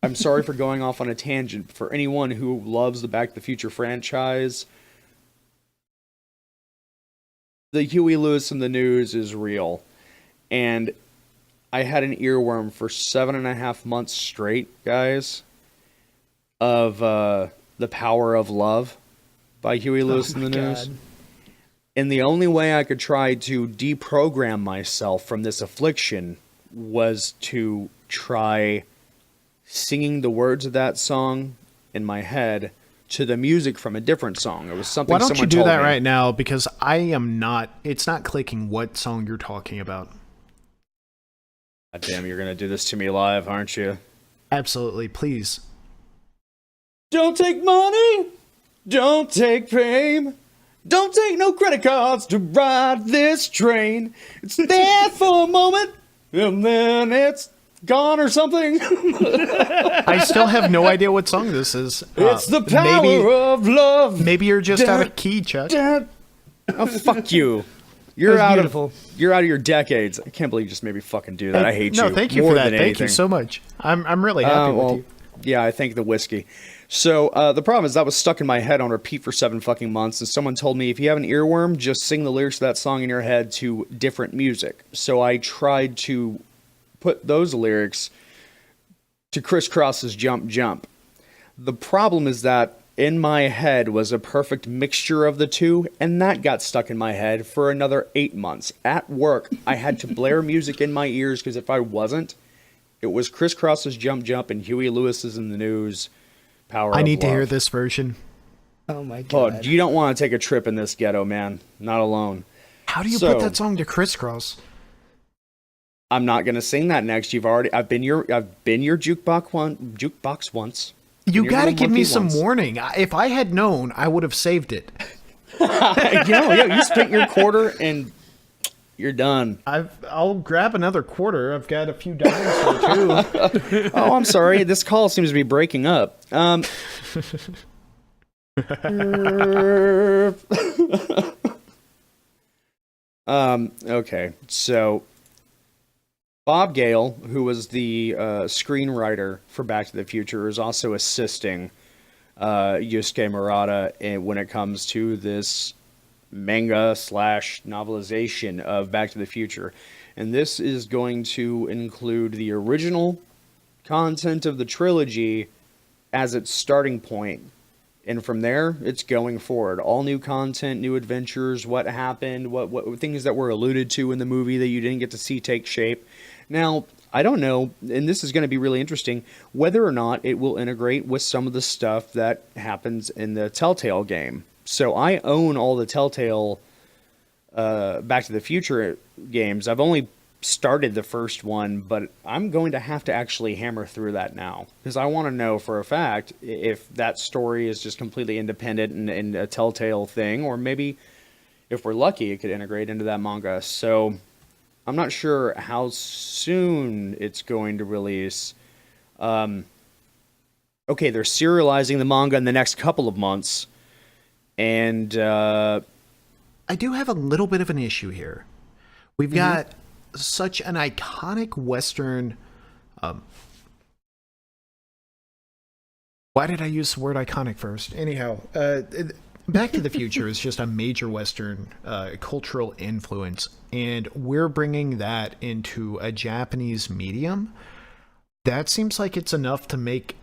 Speaker 1: I'm sorry for going off on a tangent. For anyone who loves the Back to the Future franchise, the Huey Lewis in the News is real. And I had an earworm for 7.5 months straight, guys, of The Power of Love by Huey Lewis in the News.
Speaker 2: God.
Speaker 1: And the only way I could try to deprogram myself from this affliction was to try singing the words of that song in my head to the music from a different song. It was something
Speaker 3: Why don't
Speaker 1: someone
Speaker 3: you do
Speaker 1: told
Speaker 3: that
Speaker 1: me.
Speaker 3: right now? Because I am not. It's not clicking what song you're talking about.
Speaker 1: God damn, you're going to do this to me live, aren't you?
Speaker 3: Absolutely, please.
Speaker 1: Don't take money. Don't take fame. Don't take no credit cards to ride this train. It's there for a moment, and then it's gone or something.
Speaker 3: I still have no idea what song this is.
Speaker 1: It's the power of love.
Speaker 3: Maybe you're just out of key, Chuck.
Speaker 1: Oh, fuck you. You're
Speaker 2: was
Speaker 1: out
Speaker 2: beautiful.
Speaker 1: of you're out of your decades. I can't believe you just made me fucking do that. I hate you.
Speaker 3: No, thank you
Speaker 1: more
Speaker 3: for that.
Speaker 1: than
Speaker 3: Thank
Speaker 1: anything.
Speaker 3: you so much. I'm really happy with you.
Speaker 1: Yeah, I thank the whiskey. So the problem is that was stuck in my head on repeat for 7 fucking months, and someone told me if you have an earworm, just sing the lyrics of that song in your head to different music. So I tried to put those lyrics to Criss Cross's Jump Jump. The problem is that in my head was a perfect mixture of the two, and that got stuck in my head for another 8 months. At work, I had to blare music in my ears, because if I wasn't, it was Criss Cross's Jump Jump and Huey Lewis's in the News. Power
Speaker 3: I
Speaker 1: of
Speaker 3: need to hear
Speaker 1: Love.
Speaker 3: this version.
Speaker 2: Oh my
Speaker 1: Oh,
Speaker 2: god.
Speaker 1: you don't want to take a trip in this ghetto, man. Not alone.
Speaker 3: How do you
Speaker 1: So-
Speaker 3: put that song to crisscross?
Speaker 1: I'm not gonna sing that next. I've been your jukebox once.
Speaker 3: You
Speaker 1: Your
Speaker 3: got to
Speaker 1: little
Speaker 3: give me
Speaker 1: monkey
Speaker 3: some
Speaker 1: once.
Speaker 3: warning. If I had known, I would have saved it.
Speaker 1: You spent your quarter and you're done.
Speaker 3: I'll grab another quarter. I've got a few dimes here too.
Speaker 1: Oh, I'm sorry. This call seems to be breaking up. Okay. So Bob Gale, who was the screenwriter for Back to the Future, is also assisting Yusuke Murata when it comes to this manga / novelization of Back to the Future. And this is going to include the original content of the trilogy as its starting point. And from there, it's going forward. All new content, new adventures, what happened, what things that were alluded to in the movie that you didn't get to see take shape. Now, I don't know, and this is going to be really interesting, whether or not it will integrate with some of the stuff that happens in the Telltale game. So I own all the Telltale Back to the Future games. I've only started the first one, but I'm going to have to actually hammer through that now, because I want to know for a fact if that story is just completely independent and a Telltale thing, or maybe if we're lucky it could integrate into that manga. So I'm not sure how soon it's going to release. Okay, they're serializing the manga in the next couple of months, and
Speaker 3: I do have a little bit of an issue here. We've got such an iconic Western. Why did I use the word iconic first? Anyhow, Back to the Future is just a major Western cultural influence, and we're bringing that into a Japanese medium. That seems like it's enough to make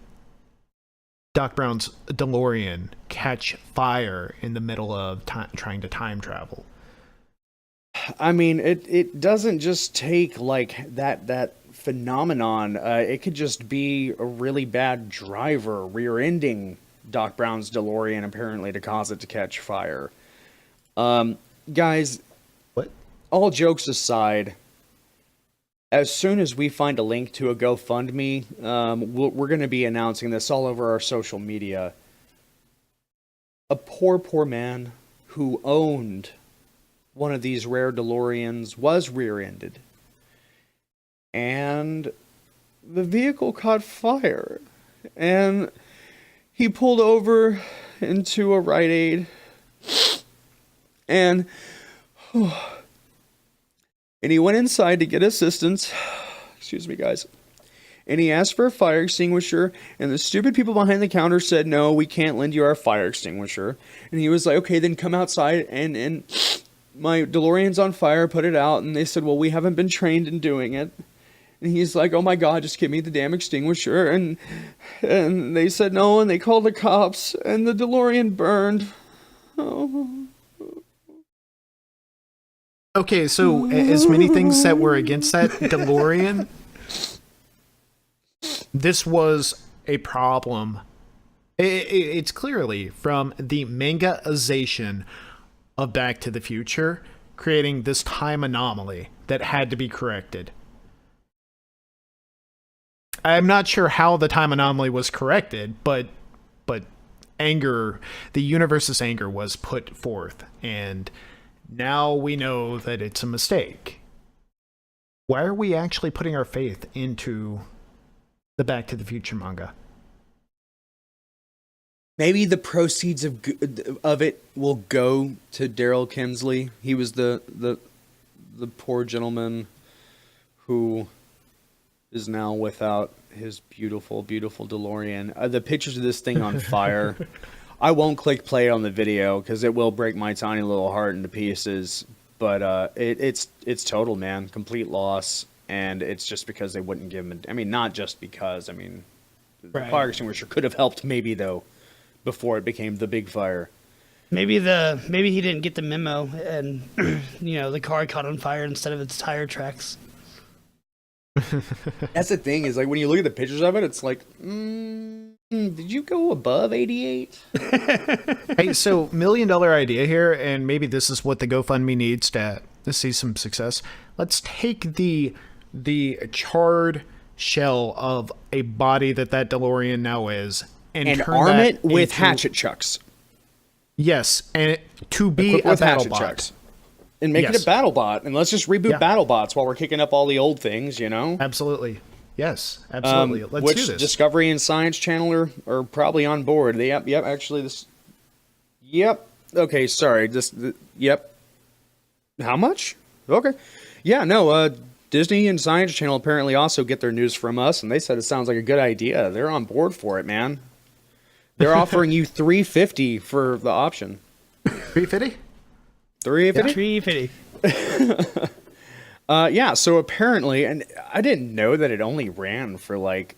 Speaker 3: Doc Brown's DeLorean catch fire in the middle of trying to time travel.
Speaker 1: I mean, it doesn't just take like that phenomenon. It could just be a really bad driver rear-ending Doc Brown's DeLorean, apparently, to cause it to catch fire. Guys,
Speaker 3: What?
Speaker 1: all jokes aside, as soon as we find a link to a GoFundMe, we're going to be announcing this all over our social media. A poor man who owned one of these rare DeLoreans was rear-ended, and the vehicle caught fire, and he pulled over into a Rite Aid, and he went inside to get assistance. Excuse me, guys. And he asked for a fire extinguisher, and the stupid people behind the counter said, no, we can't lend you our fire extinguisher. And he was like, okay, then come outside, and my DeLorean's on fire, put it out. And they said, well, we haven't been trained in doing it. And he's like, oh my God, just give me the damn extinguisher. And they said no, and they called the cops, and the DeLorean burned. Oh.
Speaker 3: Okay, so as many things that were against that DeLorean, this was a problem. It's clearly from the mangaization of Back to the Future, creating this time anomaly that had to be corrected. I'm not sure how the time anomaly was corrected, but anger, the universe's anger was put forth, and now we know that it's a mistake. Why are we actually putting our faith into the Back to the Future manga?
Speaker 1: Maybe the proceeds of it will go to Daryl Kinsley. He was the poor gentleman who is now without his beautiful DeLorean. The pictures of this thing on fire. I won't click play on the video because it will break my tiny little heart into pieces. But it's total, man, complete loss, and it's just because they wouldn't give him. I mean, not just because. I mean, the fire extinguisher could have helped, maybe though, before it became the big fire.
Speaker 2: Maybe he didn't get the memo, and the car caught on fire instead of its tire tracks.
Speaker 1: That's the thing, is like when you look at the pictures of it, it's like, did you go above 88?
Speaker 3: Hey, so $1 million idea here, and maybe this is what the GoFundMe needs to see some success. Let's take the charred shell of a body that DeLorean now is, and turn
Speaker 1: arm
Speaker 3: that
Speaker 1: it with
Speaker 3: into,
Speaker 1: hatchet chucks.
Speaker 3: Yes, and to be
Speaker 1: Equipped
Speaker 3: a
Speaker 1: with
Speaker 3: battle
Speaker 1: hatchet
Speaker 3: bot.
Speaker 1: chucks. And make
Speaker 3: Yes.
Speaker 1: it a battle bot, and let's just reboot battle bots while we're kicking up all the old things,
Speaker 3: Absolutely. Yes, absolutely. Let's
Speaker 1: which
Speaker 3: do this.
Speaker 1: Discovery and Science Channel are probably on board. Yep, actually this... Yep. Okay, sorry. Yep. How much? Okay. Yeah, no, Disney and Science Channel apparently also get their news from us, and they said it sounds like a good idea. They're on board for it, man. They're offering you $350 for the option.
Speaker 3: $350?
Speaker 1: $350?
Speaker 2: $350.
Speaker 1: Yeah, so apparently, and I didn't know that it only ran for like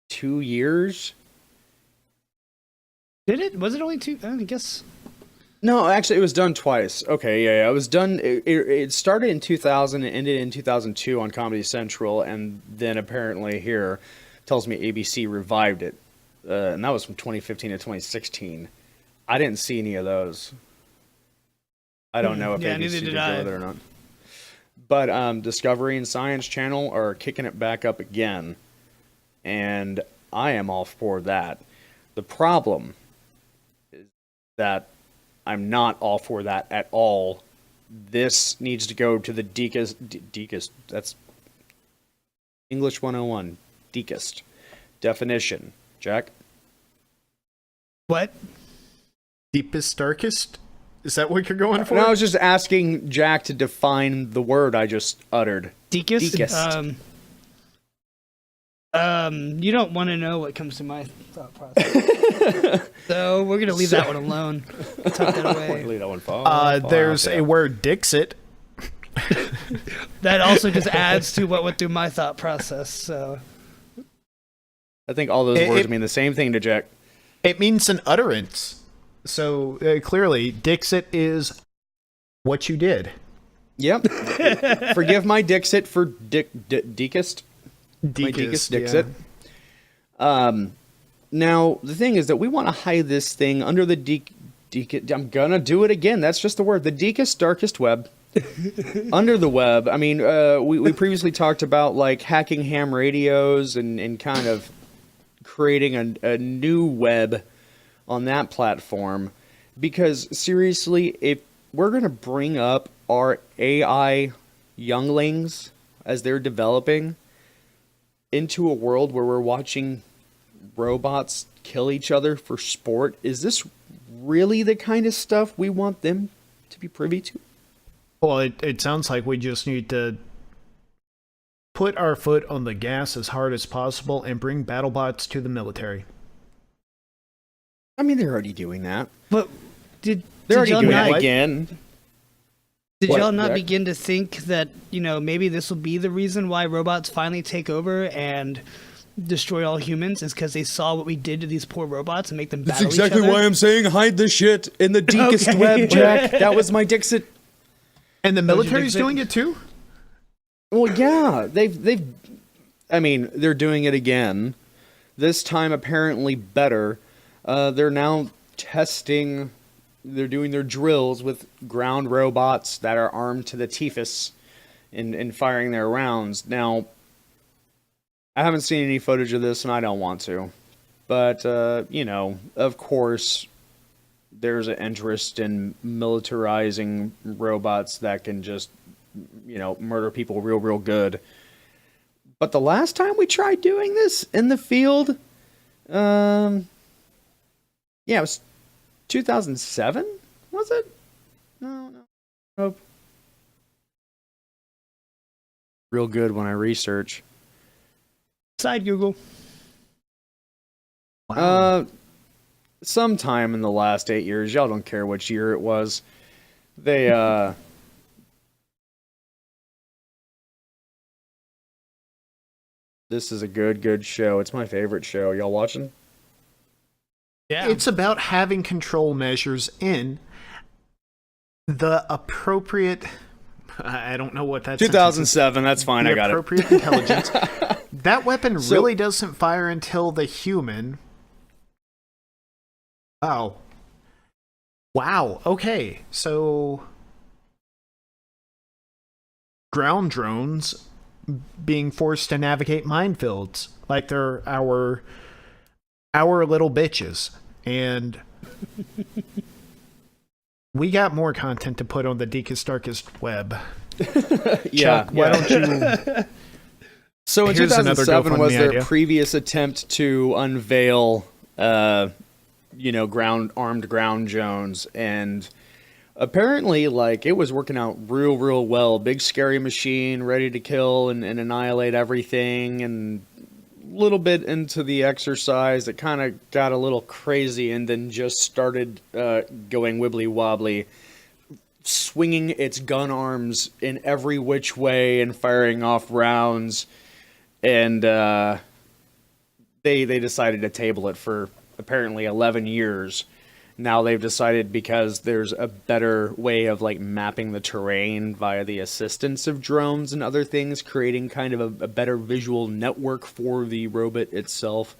Speaker 1: 2 years.
Speaker 2: Did it? Was it only 2? I guess.
Speaker 1: No, actually, it was done twice. Okay, yeah, it was done. It started in 2000 and ended in 2002 on Comedy Central, and then apparently here tells me ABC revived it, and that was from 2015 to 2016. I didn't see any of those. I don't know if ABC did go with it or not. But Discovery and Science Channel are kicking it back up again, and I am all for that. The problem is that I'm not all for that at all. This needs to go to the Deekest. That's English 101. Deekest. Definition. Jack?
Speaker 2: What?
Speaker 3: Deepest, darkest? Is that what you're going for?
Speaker 1: No, I was just asking Jack to define the word I just uttered.
Speaker 2: Deekest?
Speaker 1: Deekest.
Speaker 2: You don't want to know what comes to my thought process. So we're going to leave that one alone. Tuck that away.
Speaker 1: Leave that one fall.
Speaker 3: There's a word Dixit.
Speaker 2: That also just adds to what went through my thought process. So
Speaker 1: I think all those words mean the same thing to Jack.
Speaker 3: It means an utterance. So clearly, Dixit is what you did.
Speaker 1: Yep. Forgive my Dixit for Deekest. My Deekest Dixit.
Speaker 3: Yeah.
Speaker 1: Now, the thing is that we want to hide this thing under the I'm going to do it again. That's just the word. The deepest, darkest web. Under the web. I mean, we previously talked about like hacking ham radios and kind of creating a new web on that platform. Because seriously, if we're going to bring up our AI younglings as they're developing into a world where we're watching robots kill each other for sport, is this really the kind of stuff we want them to be privy to?
Speaker 3: Well, it sounds like we just need to put our foot on the gas as hard as possible and bring BattleBots to the military.
Speaker 1: I mean, they're already doing that.
Speaker 2: but did
Speaker 1: They're already
Speaker 2: y'all
Speaker 1: doing
Speaker 2: not
Speaker 1: it again.
Speaker 2: Did
Speaker 1: What,
Speaker 2: y'all not
Speaker 1: Jack?
Speaker 2: begin to think that, maybe this will be the reason why robots finally take over and destroy all humans is because they saw what we did to these poor robots and make them battle each other?
Speaker 1: I'm saying hide the shit in the deepest
Speaker 2: Okay.
Speaker 1: web, Jack. That was my Dixit.
Speaker 3: And the
Speaker 2: Those are
Speaker 3: military's
Speaker 2: Dixit.
Speaker 3: doing it too?
Speaker 1: Well, yeah, I mean, they're doing it again. This time, apparently better. They're now testing. They're doing their drills with ground robots that are armed to the teeth and firing their rounds. Now, I haven't seen any footage of this, and I don't want to. But, of course, there's an interest in militarizing robots that can just, murder people real good. But the last time we tried doing this in the field, it was 2007, was it? No. Nope. Real good when I research.
Speaker 2: Side Google.
Speaker 1: Sometime in the last 8 years. Y'all don't care which year it was. They, This is a good show. It's my favorite show. Y'all watching?
Speaker 2: Yeah.
Speaker 3: It's about having control measures in the appropriate... I don't know what that
Speaker 1: 2007, that's fine,
Speaker 3: the
Speaker 1: I got it.
Speaker 3: appropriate intelligence. That weapon
Speaker 1: So-
Speaker 3: really doesn't fire until the human. Oh. Wow. Okay. So ground drones being forced to navigate minefields like they're our little bitches. And we got more content to put on the Deekest Darkest web. Chuck, why don't you...
Speaker 1: So in
Speaker 3: Here's another
Speaker 1: 2007 was
Speaker 3: GoFundMe
Speaker 1: their
Speaker 3: idea.
Speaker 1: previous attempt to unveil, armed ground drones, and apparently, it was working out real well. Big scary machine, ready to kill and annihilate everything, and a little bit into the exercise, it kind of got a little crazy, and then just started going wibbly wobbly, swinging its gun arms in every which way and firing off rounds. And they decided to table it for apparently 11 years. Now they've decided, because there's a better way of mapping the terrain via the assistance of drones and other things, creating kind of a better visual network for the robot itself.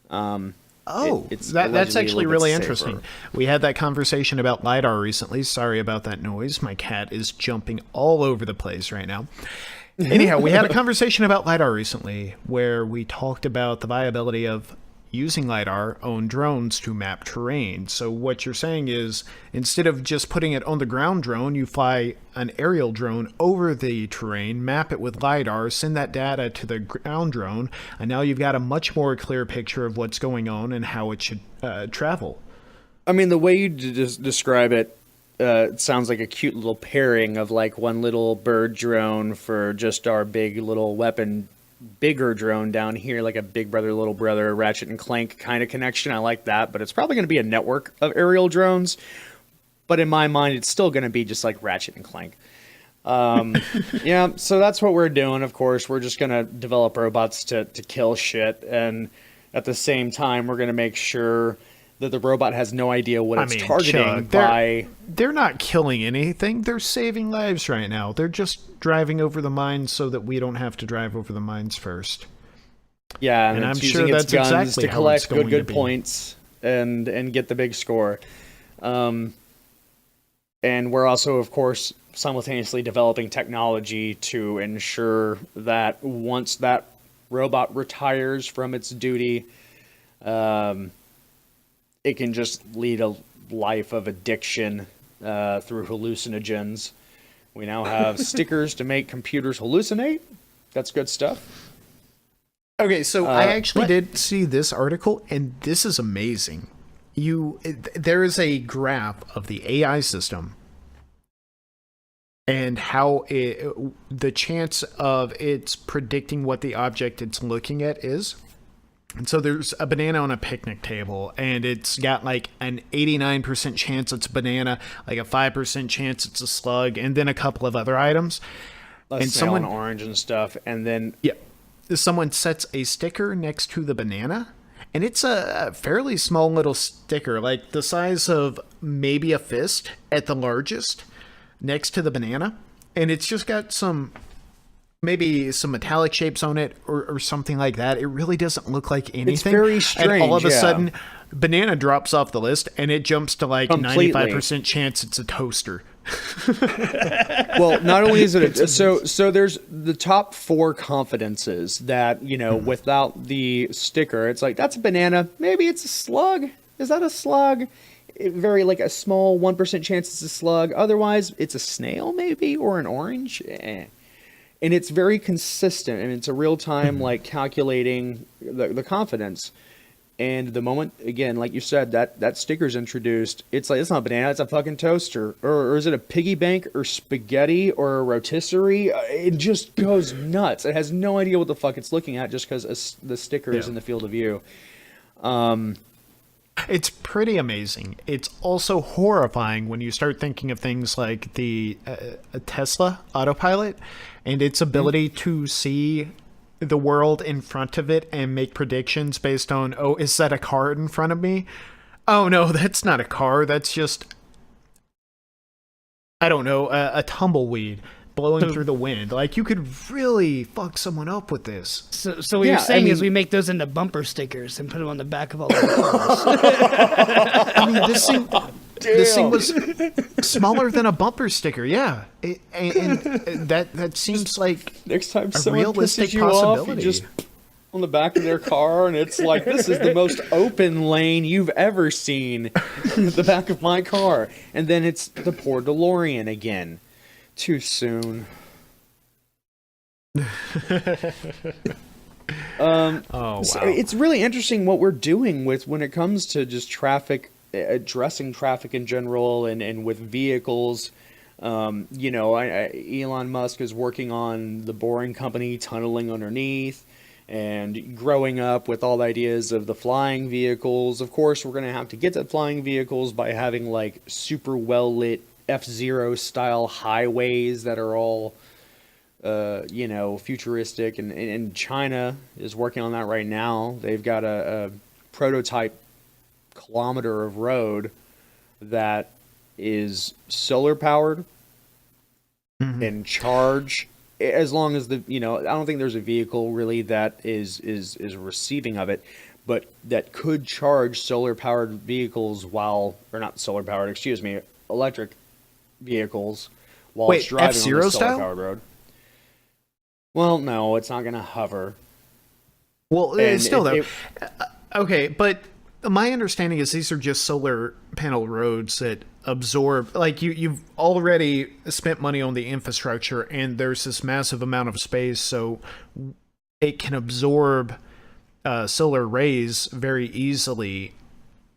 Speaker 1: It's
Speaker 3: that's
Speaker 1: allegedly a
Speaker 3: actually
Speaker 1: little bit
Speaker 3: really
Speaker 1: safer.
Speaker 3: interesting. We had that conversation about LiDAR recently. Sorry about that noise. My cat is jumping all over the place right now. Anyhow, we had a conversation about LiDAR recently where we talked about the viability of using LiDAR on drones to map terrain. So what you're saying is, instead of just putting it on the ground drone, you fly an aerial drone over the terrain, map it with LiDAR, send that data to the ground drone, and now you've got a much more clear picture of what's going on and how it should travel.
Speaker 1: I mean, the way you describe it, it sounds like a cute little pairing of one little bird drone for just our big little weapon, bigger drone down here, like a big brother, little brother, Ratchet and Clank kind of connection. I like that, but it's probably going to be a network of aerial drones. But in my mind, it's still going to be just like Ratchet and Clank. Yeah, so that's what we're doing. Of course, we're just gonna develop robots to kill shit, and at the same time, we're gonna make sure that the robot has no idea what it's targeting
Speaker 3: Chuck,
Speaker 1: by.
Speaker 3: they're not killing anything. They're saving lives right now. They're just driving over the mines so that we don't have to drive over the mines first.
Speaker 1: Yeah, and
Speaker 3: And
Speaker 1: it's
Speaker 3: I'm
Speaker 1: using
Speaker 3: sure
Speaker 1: its
Speaker 3: that's
Speaker 1: guns
Speaker 3: exactly
Speaker 1: to
Speaker 3: how it's
Speaker 1: collect
Speaker 3: going to
Speaker 1: good
Speaker 3: be.
Speaker 1: points and get the big score. And we're also, of course, simultaneously developing technology to ensure that once that robot retires from its duty, it can just lead a life of addiction through hallucinogens. We now have stickers to make computers hallucinate. That's good stuff.
Speaker 3: Okay, so I actually did see this article, and this is amazing. There is a graph of the AI system and how the chance of it's predicting what the object it's looking at is. And so there's a banana on a picnic table, and it's got like an 89% chance it's a banana, like a 5% chance it's a slug, and then a couple of other items.
Speaker 1: And someone orange and stuff, and then
Speaker 3: Someone sets a sticker next to the banana, and it's a fairly small little sticker, like the size of maybe a fist at the largest, next to the banana. And it's just got maybe some metallic shapes on it or something like that. It really doesn't look like anything.
Speaker 1: It's very strange.
Speaker 3: And all of a sudden, banana drops off the list, and it jumps to like
Speaker 1: Completely.
Speaker 3: 95% chance it's a toaster.
Speaker 1: Well, not only is it so there's the top 4 confidences that, without the sticker, it's like, that's a banana, maybe it's a slug. Is that a slug? Very like a small 1% chance it's a slug. Otherwise, it's a snail maybe, or an orange. And it's very consistent, and it's a real time like calculating the confidence. And the moment, again, like you said, that sticker's introduced, it's like, it's not a banana, it's a fucking toaster. Or is it a piggy bank or spaghetti or a rotisserie? It just goes nuts. It has no idea what the fuck it's looking at just because the sticker is in the field of view.
Speaker 3: It's pretty amazing. It's also horrifying when you start thinking of things like the Tesla autopilot and its ability to see the world in front of it and make predictions based on, oh, is that a car in front of me? Oh, no, that's not a car. That's just, I don't know, a tumbleweed blowing through the wind. Like, you could really fuck someone up with this.
Speaker 2: So what you're saying is we make those into bumper stickers and put them on the back of all the cars.
Speaker 3: I mean, this thing was smaller than a bumper sticker, yeah. And that seems like
Speaker 1: Next time
Speaker 3: a
Speaker 1: someone
Speaker 3: realistic
Speaker 1: pisses you
Speaker 3: possibility.
Speaker 1: off, you just on the back of their car, and it's like, this is the most open lane you've ever seen. The back of my car. And then it's the poor DeLorean again. Too soon.
Speaker 3: Oh, wow.
Speaker 1: So it's really interesting what we're doing with when it comes to just traffic, addressing traffic in general, and with vehicles. Elon Musk is working on the Boring Company tunneling underneath, and growing up with all the ideas of the flying vehicles. Of course, we're going to have to get to flying vehicles by having like super well lit F-Zero style highways that are all futuristic, and China is working on that right now. They've got a prototype kilometer of road that is solar powered and charge, as long as I don't think there's a vehicle really that is receiving of it, but that could charge solar powered vehicles electric vehicles while it's driving
Speaker 3: F-Zero
Speaker 1: on a
Speaker 3: style?
Speaker 1: solar-powered road. Well, no, it's not going to hover.
Speaker 3: Well, okay, but my understanding is these are just solar panel roads that absorb, like you've already spent money on the infrastructure, and there's this massive amount of space, so it can absorb solar rays very easily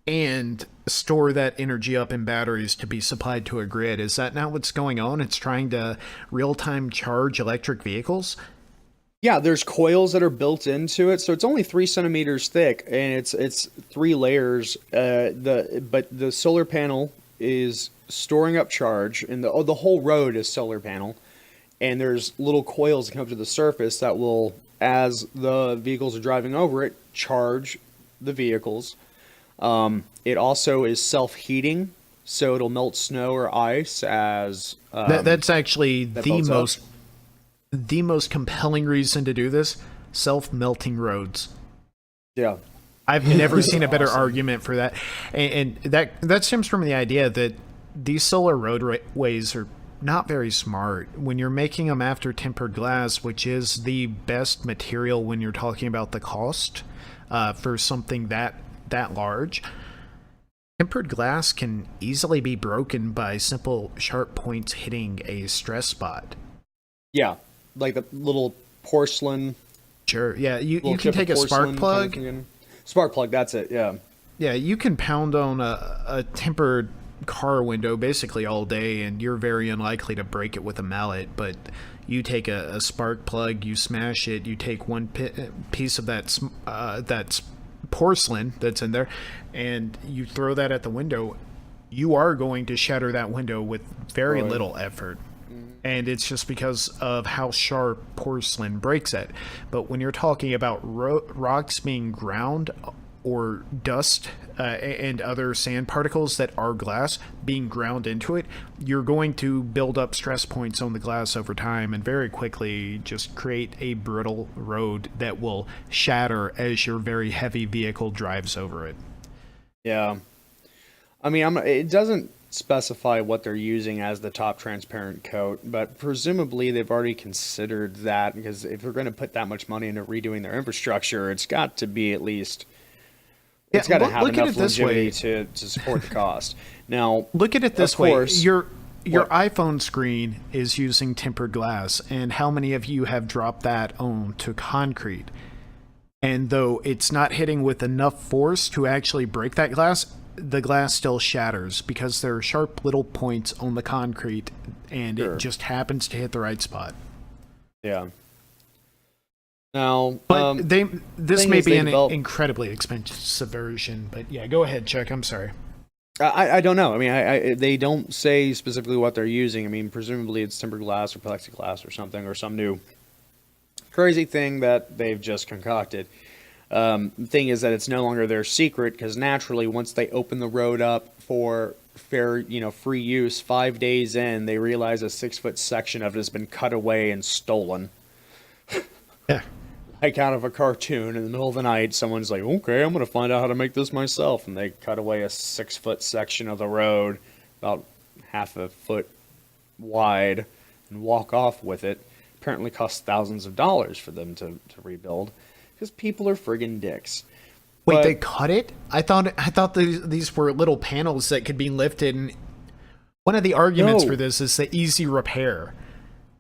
Speaker 3: and store that energy up in batteries to be supplied to a grid. Is that not what's going on? It's trying to real-time charge electric vehicles?
Speaker 1: Yeah, there's coils that are built into it, so it's only 3 centimeters thick, and it's 3 layers. But the solar panel is storing up charge, and the whole road is solar panel, and there's little coils that come up to the surface that will, as the vehicles are driving over it, charge the vehicles. It also is self-heating, so it'll melt snow or ice as
Speaker 3: That's actually
Speaker 1: that
Speaker 3: the
Speaker 1: builds up.
Speaker 3: most compelling reason to do this. Self-melting roads.
Speaker 1: Yeah.
Speaker 3: I've never seen a better argument for that, and that stems from the idea that these solar roadways are not very smart. When you're making them after tempered glass, which is the best material when you're talking about the cost for something that large, tempered glass can easily be broken by simple sharp points hitting a stress spot.
Speaker 1: Yeah, like the little porcelain.
Speaker 3: Sure, yeah, you
Speaker 1: little
Speaker 3: can
Speaker 1: chip
Speaker 3: take
Speaker 1: of
Speaker 3: a
Speaker 1: porcelain
Speaker 3: spark
Speaker 1: kind of
Speaker 3: plug.
Speaker 1: thing. Spark plug, that's it, yeah.
Speaker 3: Yeah, you can pound on a tempered car window basically all day, and you're very unlikely to break it with a mallet. But you take a spark plug, you smash it, you take one piece of that's porcelain that's in there, and you throw that at the window. You are going to shatter that window with very
Speaker 1: Right.
Speaker 3: little effort. And it's just because of how sharp porcelain breaks it. But when you're talking about rocks being ground or dust and other sand particles that are glass being ground into it, you're going to build up stress points on the glass over time and very quickly just create a brittle road that will shatter as your very heavy vehicle drives over it.
Speaker 1: Yeah. I mean, it doesn't specify what they're using as the top transparent coat, but presumably they've already considered that, because if we're going to put that much money into redoing their infrastructure, it's got to be at least, it's got to have
Speaker 3: look at
Speaker 1: enough
Speaker 3: it this
Speaker 1: longevity
Speaker 3: way.
Speaker 1: to support the cost. Now,
Speaker 3: Look at it this
Speaker 1: of
Speaker 3: way.
Speaker 1: course,
Speaker 3: Your
Speaker 1: what?
Speaker 3: iPhone screen is using tempered glass, and how many of you have dropped that onto concrete? And though it's not hitting with enough force to actually break that glass, the glass still shatters because there are sharp little points on the concrete, and
Speaker 1: Sure.
Speaker 3: it just happens to hit the right spot.
Speaker 1: Yeah. Now,
Speaker 3: But this
Speaker 1: thing
Speaker 3: may
Speaker 1: is
Speaker 3: be
Speaker 1: they
Speaker 3: an
Speaker 1: develop-
Speaker 3: incredibly expensive version, but yeah, go ahead, Chuck. I'm sorry.
Speaker 1: I don't know. I mean, they don't say specifically what they're using. I mean, presumably it's tempered glass or plexiglass or something, or some new crazy thing that they've just concocted. The thing is that it's no longer their secret, because naturally, once they open the road up for fair, free use, 5 days in, they realize a 6-foot section of it has been cut away and stolen.
Speaker 3: Yeah.
Speaker 1: Like out of a cartoon in the middle of the night, someone's like, okay, I'm going to find out how to make this myself. And they cut away a 6-foot section of the road, about half a foot wide, and walk off with it. Apparently costs thousands of dollars for them to rebuild, because people are friggin' dicks.
Speaker 3: Wait,
Speaker 1: But-
Speaker 3: they cut it? I thought these were little panels that could be lifted. And one of the arguments
Speaker 1: No.
Speaker 3: for this is the easy repair.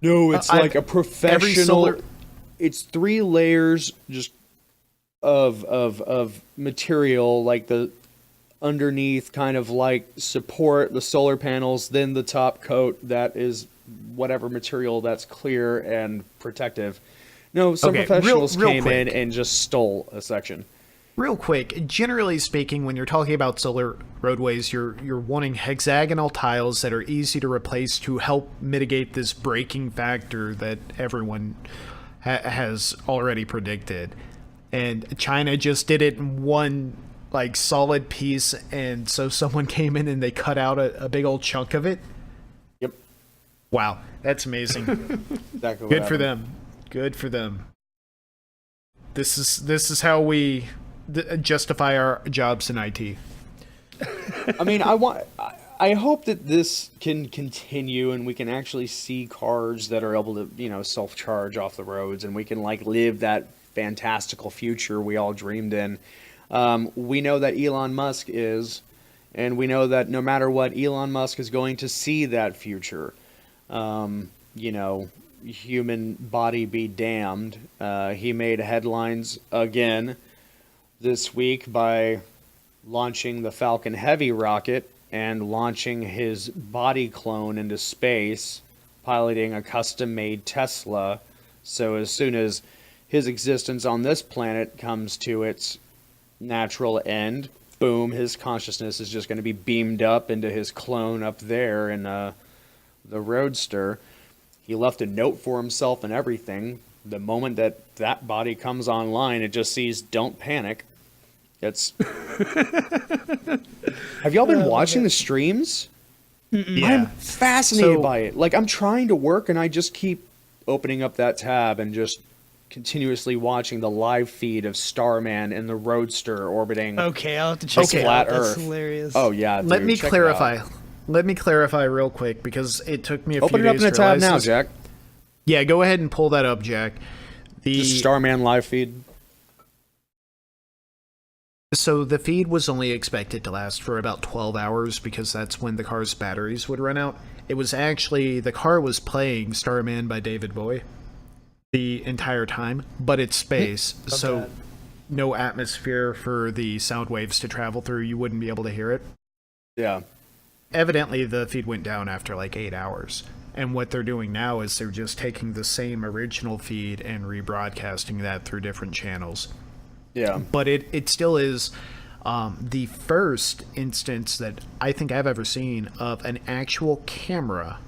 Speaker 1: No, it's like a professional.
Speaker 3: solar-
Speaker 1: It's 3 layers just of material, like the underneath kind of like support the solar panels, then the top coat that is whatever material that's clear and protective. No, some
Speaker 3: Okay,
Speaker 1: professionals
Speaker 3: real
Speaker 1: came in
Speaker 3: quick.
Speaker 1: and just stole a section.
Speaker 3: Real quick, generally speaking, when you're talking about solar roadways, you're wanting hexagonal tiles that are easy to replace to help mitigate this braking factor that everyone has already predicted. And China just did it in one like solid piece, and so someone came in and they cut out a big old chunk of it.
Speaker 1: Yep.
Speaker 3: Wow, that's amazing.
Speaker 1: Exactly what
Speaker 3: Good for
Speaker 1: happened.
Speaker 3: them. Good for them. This is how we justify our jobs in IT.
Speaker 1: I mean, I hope that this can continue and we can actually see cars that are able to, self-charge off the roads, and we can like live that fantastical future we all dreamed in. We know that Elon Musk is, and we know that no matter what, Elon Musk is going to see that future. Human body be damned. He made headlines again this week by launching the Falcon Heavy rocket and launching his body clone into space, piloting a custom-made Tesla. So as soon as his existence on this planet comes to its natural end, boom, his consciousness is just going to be beamed up into his clone up there in the Roadster. He left a note for himself and everything. The moment that body comes online, it just sees "Don't panic." It's. Have y'all been watching the streams?
Speaker 3: Yeah.
Speaker 1: I'm fascinated
Speaker 3: So-
Speaker 1: by it. Like, I'm trying to work, and I just keep opening up that tab and just continuously watching the live feed of Starman and the Roadster orbiting.
Speaker 2: Okay, I'll have to check it
Speaker 1: Flat
Speaker 2: out. That's
Speaker 1: Earth.
Speaker 2: hilarious.
Speaker 1: Oh yeah.
Speaker 3: Let
Speaker 1: dude,
Speaker 3: me
Speaker 1: check it
Speaker 3: clarify.
Speaker 1: out.
Speaker 3: Let me clarify real quick because it took me a
Speaker 1: Open
Speaker 3: few
Speaker 1: it up
Speaker 3: days
Speaker 1: in a
Speaker 3: to
Speaker 1: tab
Speaker 3: realize
Speaker 1: now,
Speaker 3: this.
Speaker 1: Jack.
Speaker 3: Yeah, go ahead and pull that up, Jack.
Speaker 1: Just Starman live feed.
Speaker 3: So the feed was only expected to last for about 12 hours because that's when the car's batteries would run out. It was actually, the car was playing Starman by David Bowie the entire time, but it's space, so no atmosphere for the sound waves to travel through. You wouldn't be able to hear it.
Speaker 1: Yeah.
Speaker 3: Evidently, the feed went down after like 8 hours. And what they're doing now is they're just taking the same original feed and rebroadcasting that through different channels.
Speaker 1: Yeah.
Speaker 3: But it still is the first instance that I think I've ever seen of an actual camera,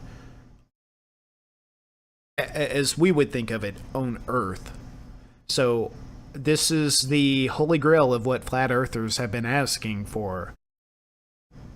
Speaker 3: as we would think of it, on Earth. So this is the holy grail of what flat earthers have been asking for.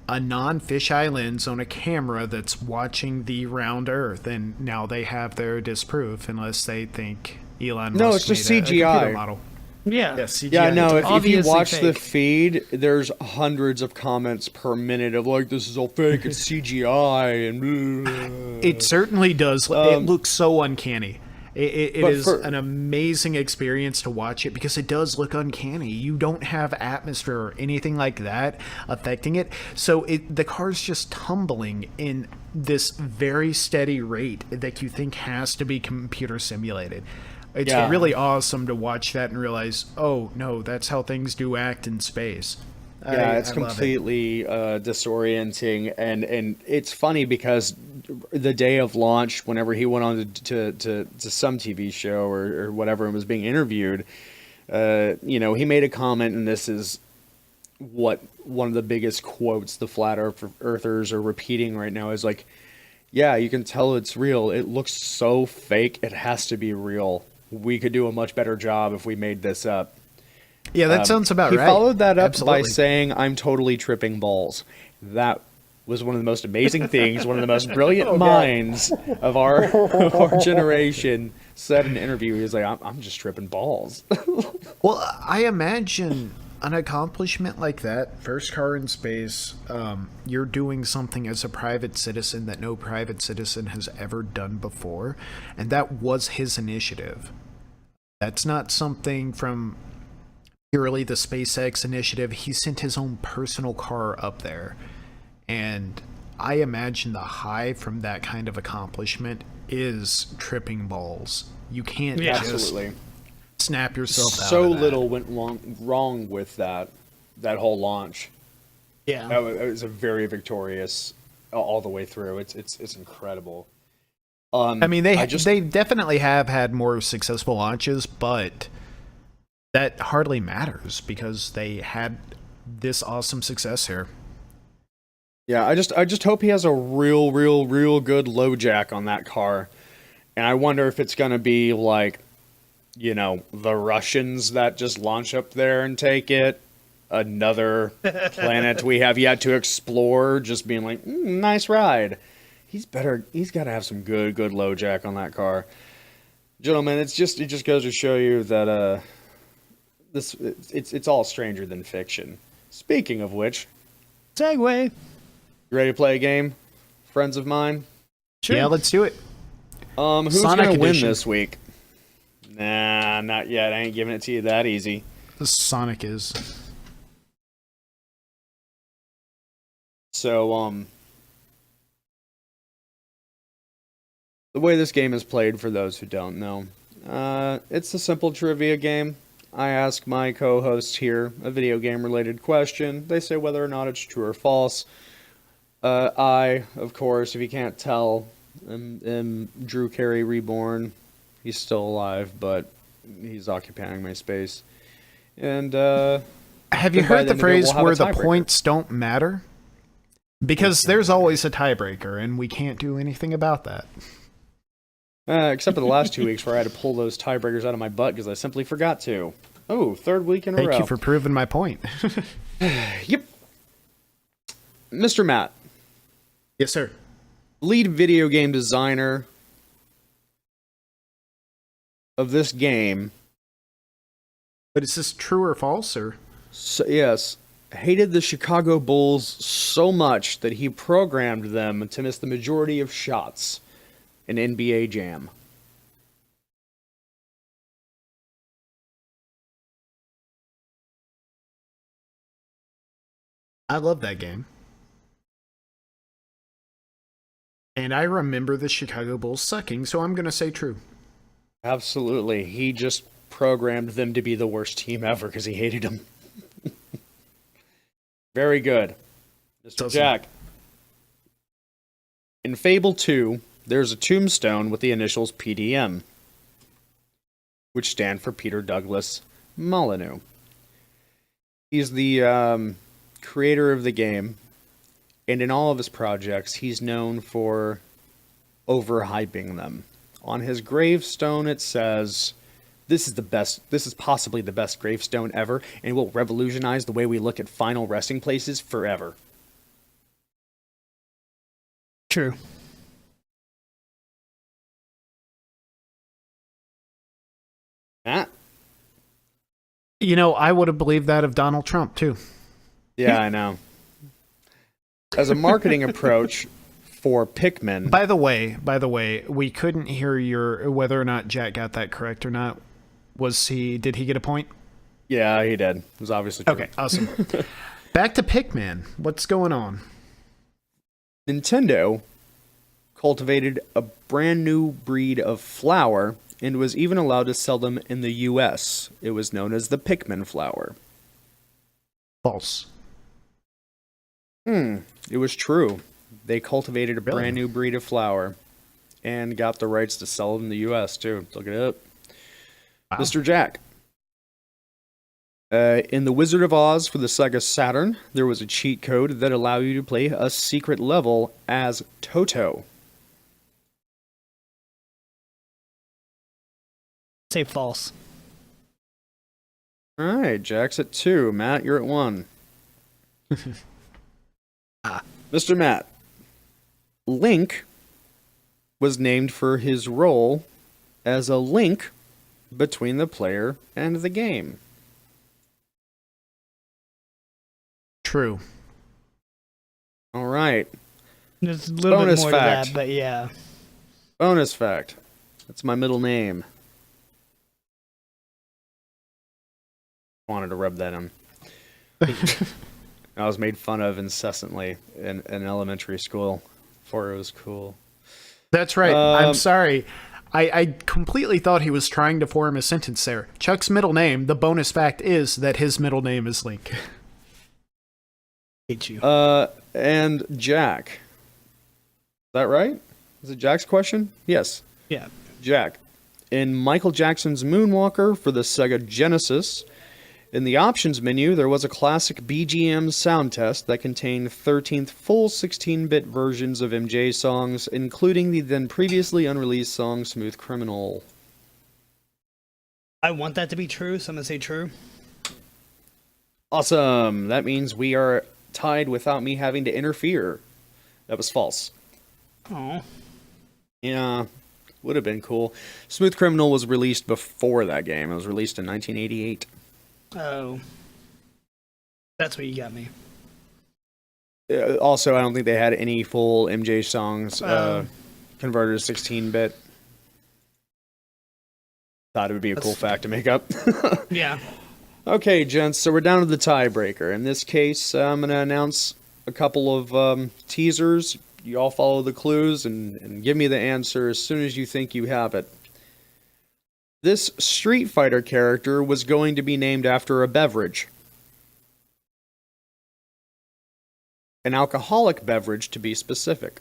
Speaker 3: A non-fisheye lens on a camera that's watching the round Earth, and now they have their disproof, unless they think Elon Musk
Speaker 1: No, it's just
Speaker 3: made a
Speaker 1: CGI.
Speaker 3: computer model.
Speaker 2: Yeah.
Speaker 3: Yes, CGI.
Speaker 1: Yeah, no, if you
Speaker 2: obviously
Speaker 1: watch the
Speaker 2: fake.
Speaker 1: feed, there's hundreds of comments per minute of like, this is all fake, it's CGI, and
Speaker 3: It certainly does. It looks so uncanny. It
Speaker 1: But
Speaker 3: is
Speaker 1: for-
Speaker 3: an amazing experience to watch it because it does look uncanny. You don't have atmosphere or anything like that affecting it. So the car's just tumbling in this very steady rate that you think has to be computer simulated. It's
Speaker 1: Yeah.
Speaker 3: really awesome to watch that and realize, oh, no, that's how things do act in space.
Speaker 1: Yeah,
Speaker 3: I
Speaker 1: it's
Speaker 3: love it.
Speaker 1: completely disorienting, and it's funny because the day of launch, whenever he went on to some TV show or whatever and was being interviewed, he made a comment, and this is what one of the biggest quotes the flat earthers are repeating right now is like, yeah, you can tell it's real. It looks so fake. It has to be real. We could do a much better job if we made this up.
Speaker 3: Yeah, that sounds about
Speaker 1: He
Speaker 3: right.
Speaker 1: followed that up by
Speaker 3: Absolutely.
Speaker 1: saying, "I'm totally tripping balls." That was one of the most amazing things. One of the most brilliant minds of our generation said in an interview. He was like, "I'm just tripping balls."
Speaker 3: Well, I imagine an accomplishment like that, first car in space, you're doing something as a private citizen that no private citizen has ever done before, and that was his initiative. That's not something from purely the SpaceX initiative. He sent his own personal car up there, and I imagine the high from that kind of accomplishment is tripping balls. You can't
Speaker 2: Yeah.
Speaker 3: just
Speaker 1: Absolutely.
Speaker 3: snap yourself out
Speaker 1: So
Speaker 3: of that.
Speaker 1: little went wrong with that whole launch.
Speaker 2: Yeah.
Speaker 1: It was a very victorious all the way through. It's incredible.
Speaker 3: I mean, they
Speaker 1: just-
Speaker 3: they definitely have had more successful launches, but that hardly matters because they had this awesome success here.
Speaker 1: Yeah, I just hope he has a real good low jack on that car. And I wonder if it's gonna be like, the Russians that just launch up there and take it. Another planet we have yet to explore, just being like, nice ride. He's gotta have some good low jack on that car. Gentlemen, it just goes to show you that it's all stranger than fiction. Speaking of which,
Speaker 2: Segway.
Speaker 1: you ready to play a game? Friends of mine?
Speaker 2: Sure.
Speaker 3: Yeah, let's do it.
Speaker 1: Who's
Speaker 3: Sonic
Speaker 1: gonna win
Speaker 3: edition.
Speaker 1: this week? Nah, not yet. I ain't giving it to you that easy.
Speaker 3: Sonic is.
Speaker 1: So, the way this game is played, for those who don't know, it's a simple trivia game. I ask my co-hosts here a video game related question. They say whether or not it's true or false. I, of course, if you can't tell, am Drew Carey reborn. He's still alive, but he's occupying my space. And
Speaker 3: Have you
Speaker 1: by
Speaker 3: heard
Speaker 1: the
Speaker 3: the
Speaker 1: end of it,
Speaker 3: phrase
Speaker 1: we'll have a
Speaker 3: where the
Speaker 1: tiebreaker.
Speaker 3: points don't matter? Because there's always a tiebreaker, and we can't do anything about that.
Speaker 1: Except for the last 2 weeks where I had to pull those tiebreakers out of my butt because I simply forgot to. Oh, third week in a row.
Speaker 3: Thank you for proving my point.
Speaker 1: Yep. Mr. Matt,
Speaker 3: Yes, sir.
Speaker 1: lead video game designer of this game.
Speaker 3: But is this true or false, or?
Speaker 1: So, yes, hated the Chicago Bulls so much that he programmed them to miss the majority of shots in NBA Jam.
Speaker 3: I love that game. And I remember the Chicago Bulls sucking, so I'm going to say true.
Speaker 1: Absolutely. He just programmed them to be the worst team ever because he hated them. Very good. Mr.
Speaker 3: Awesome.
Speaker 1: Jack. In Fable 2, there's a tombstone with the initials PDM, which stand for Peter Douglas Molyneux. He's the creator of the game, and in all of his projects, he's known for overhyping them. On his gravestone, it says, this is possibly the best gravestone ever, and will revolutionize the way we look at final resting places forever.
Speaker 2: True.
Speaker 1: Matt?
Speaker 3: You know, I would have believed that of Donald Trump, too.
Speaker 1: Yeah, I know. As a marketing approach for Pikmin...
Speaker 3: By the way, we couldn't hear your whether or not Jack got that correct or not. Did he get a point?
Speaker 1: Yeah, he did. It was obviously true.
Speaker 3: Okay, awesome. Back to Pikmin. What's going on?
Speaker 1: Nintendo cultivated a brand new breed of flower and was even allowed to sell them in the US. It was known as the Pikmin flower.
Speaker 3: False.
Speaker 1: It was true. They cultivated a
Speaker 3: Really?
Speaker 1: brand new breed of flower and got the rights to sell it in the US too. Look it up.
Speaker 3: Wow.
Speaker 1: Mr. Jack. In The Wizard of Oz for the Sega Saturn, there was a cheat code that allowed you to play a secret level as Toto.
Speaker 2: Say false.
Speaker 1: All right, Jack's at 2. Matt, you're at 1. Mr. Matt. Link was named for his role as a link between the player and the game.
Speaker 3: True.
Speaker 1: All right.
Speaker 2: There's a little
Speaker 1: Bonus
Speaker 2: bit more
Speaker 1: fact.
Speaker 2: to that, but yeah.
Speaker 1: Bonus fact. That's my middle name. Wanted to rub that in. I was made fun of incessantly in elementary school before it was cool.
Speaker 3: That's right. I'm sorry. I completely thought he was trying to form a sentence there. Chuck's middle name, the bonus fact is that his middle name is Link.
Speaker 2: Hate you.
Speaker 1: And Jack. Is that right? Is it Jack's question? Yes.
Speaker 2: Yeah.
Speaker 1: Jack. In Michael Jackson's Moonwalker for the Sega Genesis, in the options menu, there was a classic BGM sound test that contained 13th full 16-bit versions of MJ songs, including the then previously unreleased song Smooth Criminal.
Speaker 2: I want that to be true, so I'm going to say true.
Speaker 1: Awesome. That means we are tied without me having to interfere. That was false.
Speaker 2: Oh.
Speaker 1: Yeah, would have been cool. Smooth Criminal was released before that game. It was released in 1988.
Speaker 2: Oh. That's what you got me.
Speaker 1: Also, I don't think they had any full MJ songs converted to 16-bit. Thought it would be a cool fact to make up.
Speaker 2: Yeah.
Speaker 1: Okay, gents, so we're down to the tiebreaker. In this case, I'm going to announce a couple of teasers. You all follow the clues and give me the answer as soon as you think you have it. This Street Fighter character was going to be named after a beverage. An alcoholic beverage, to be specific.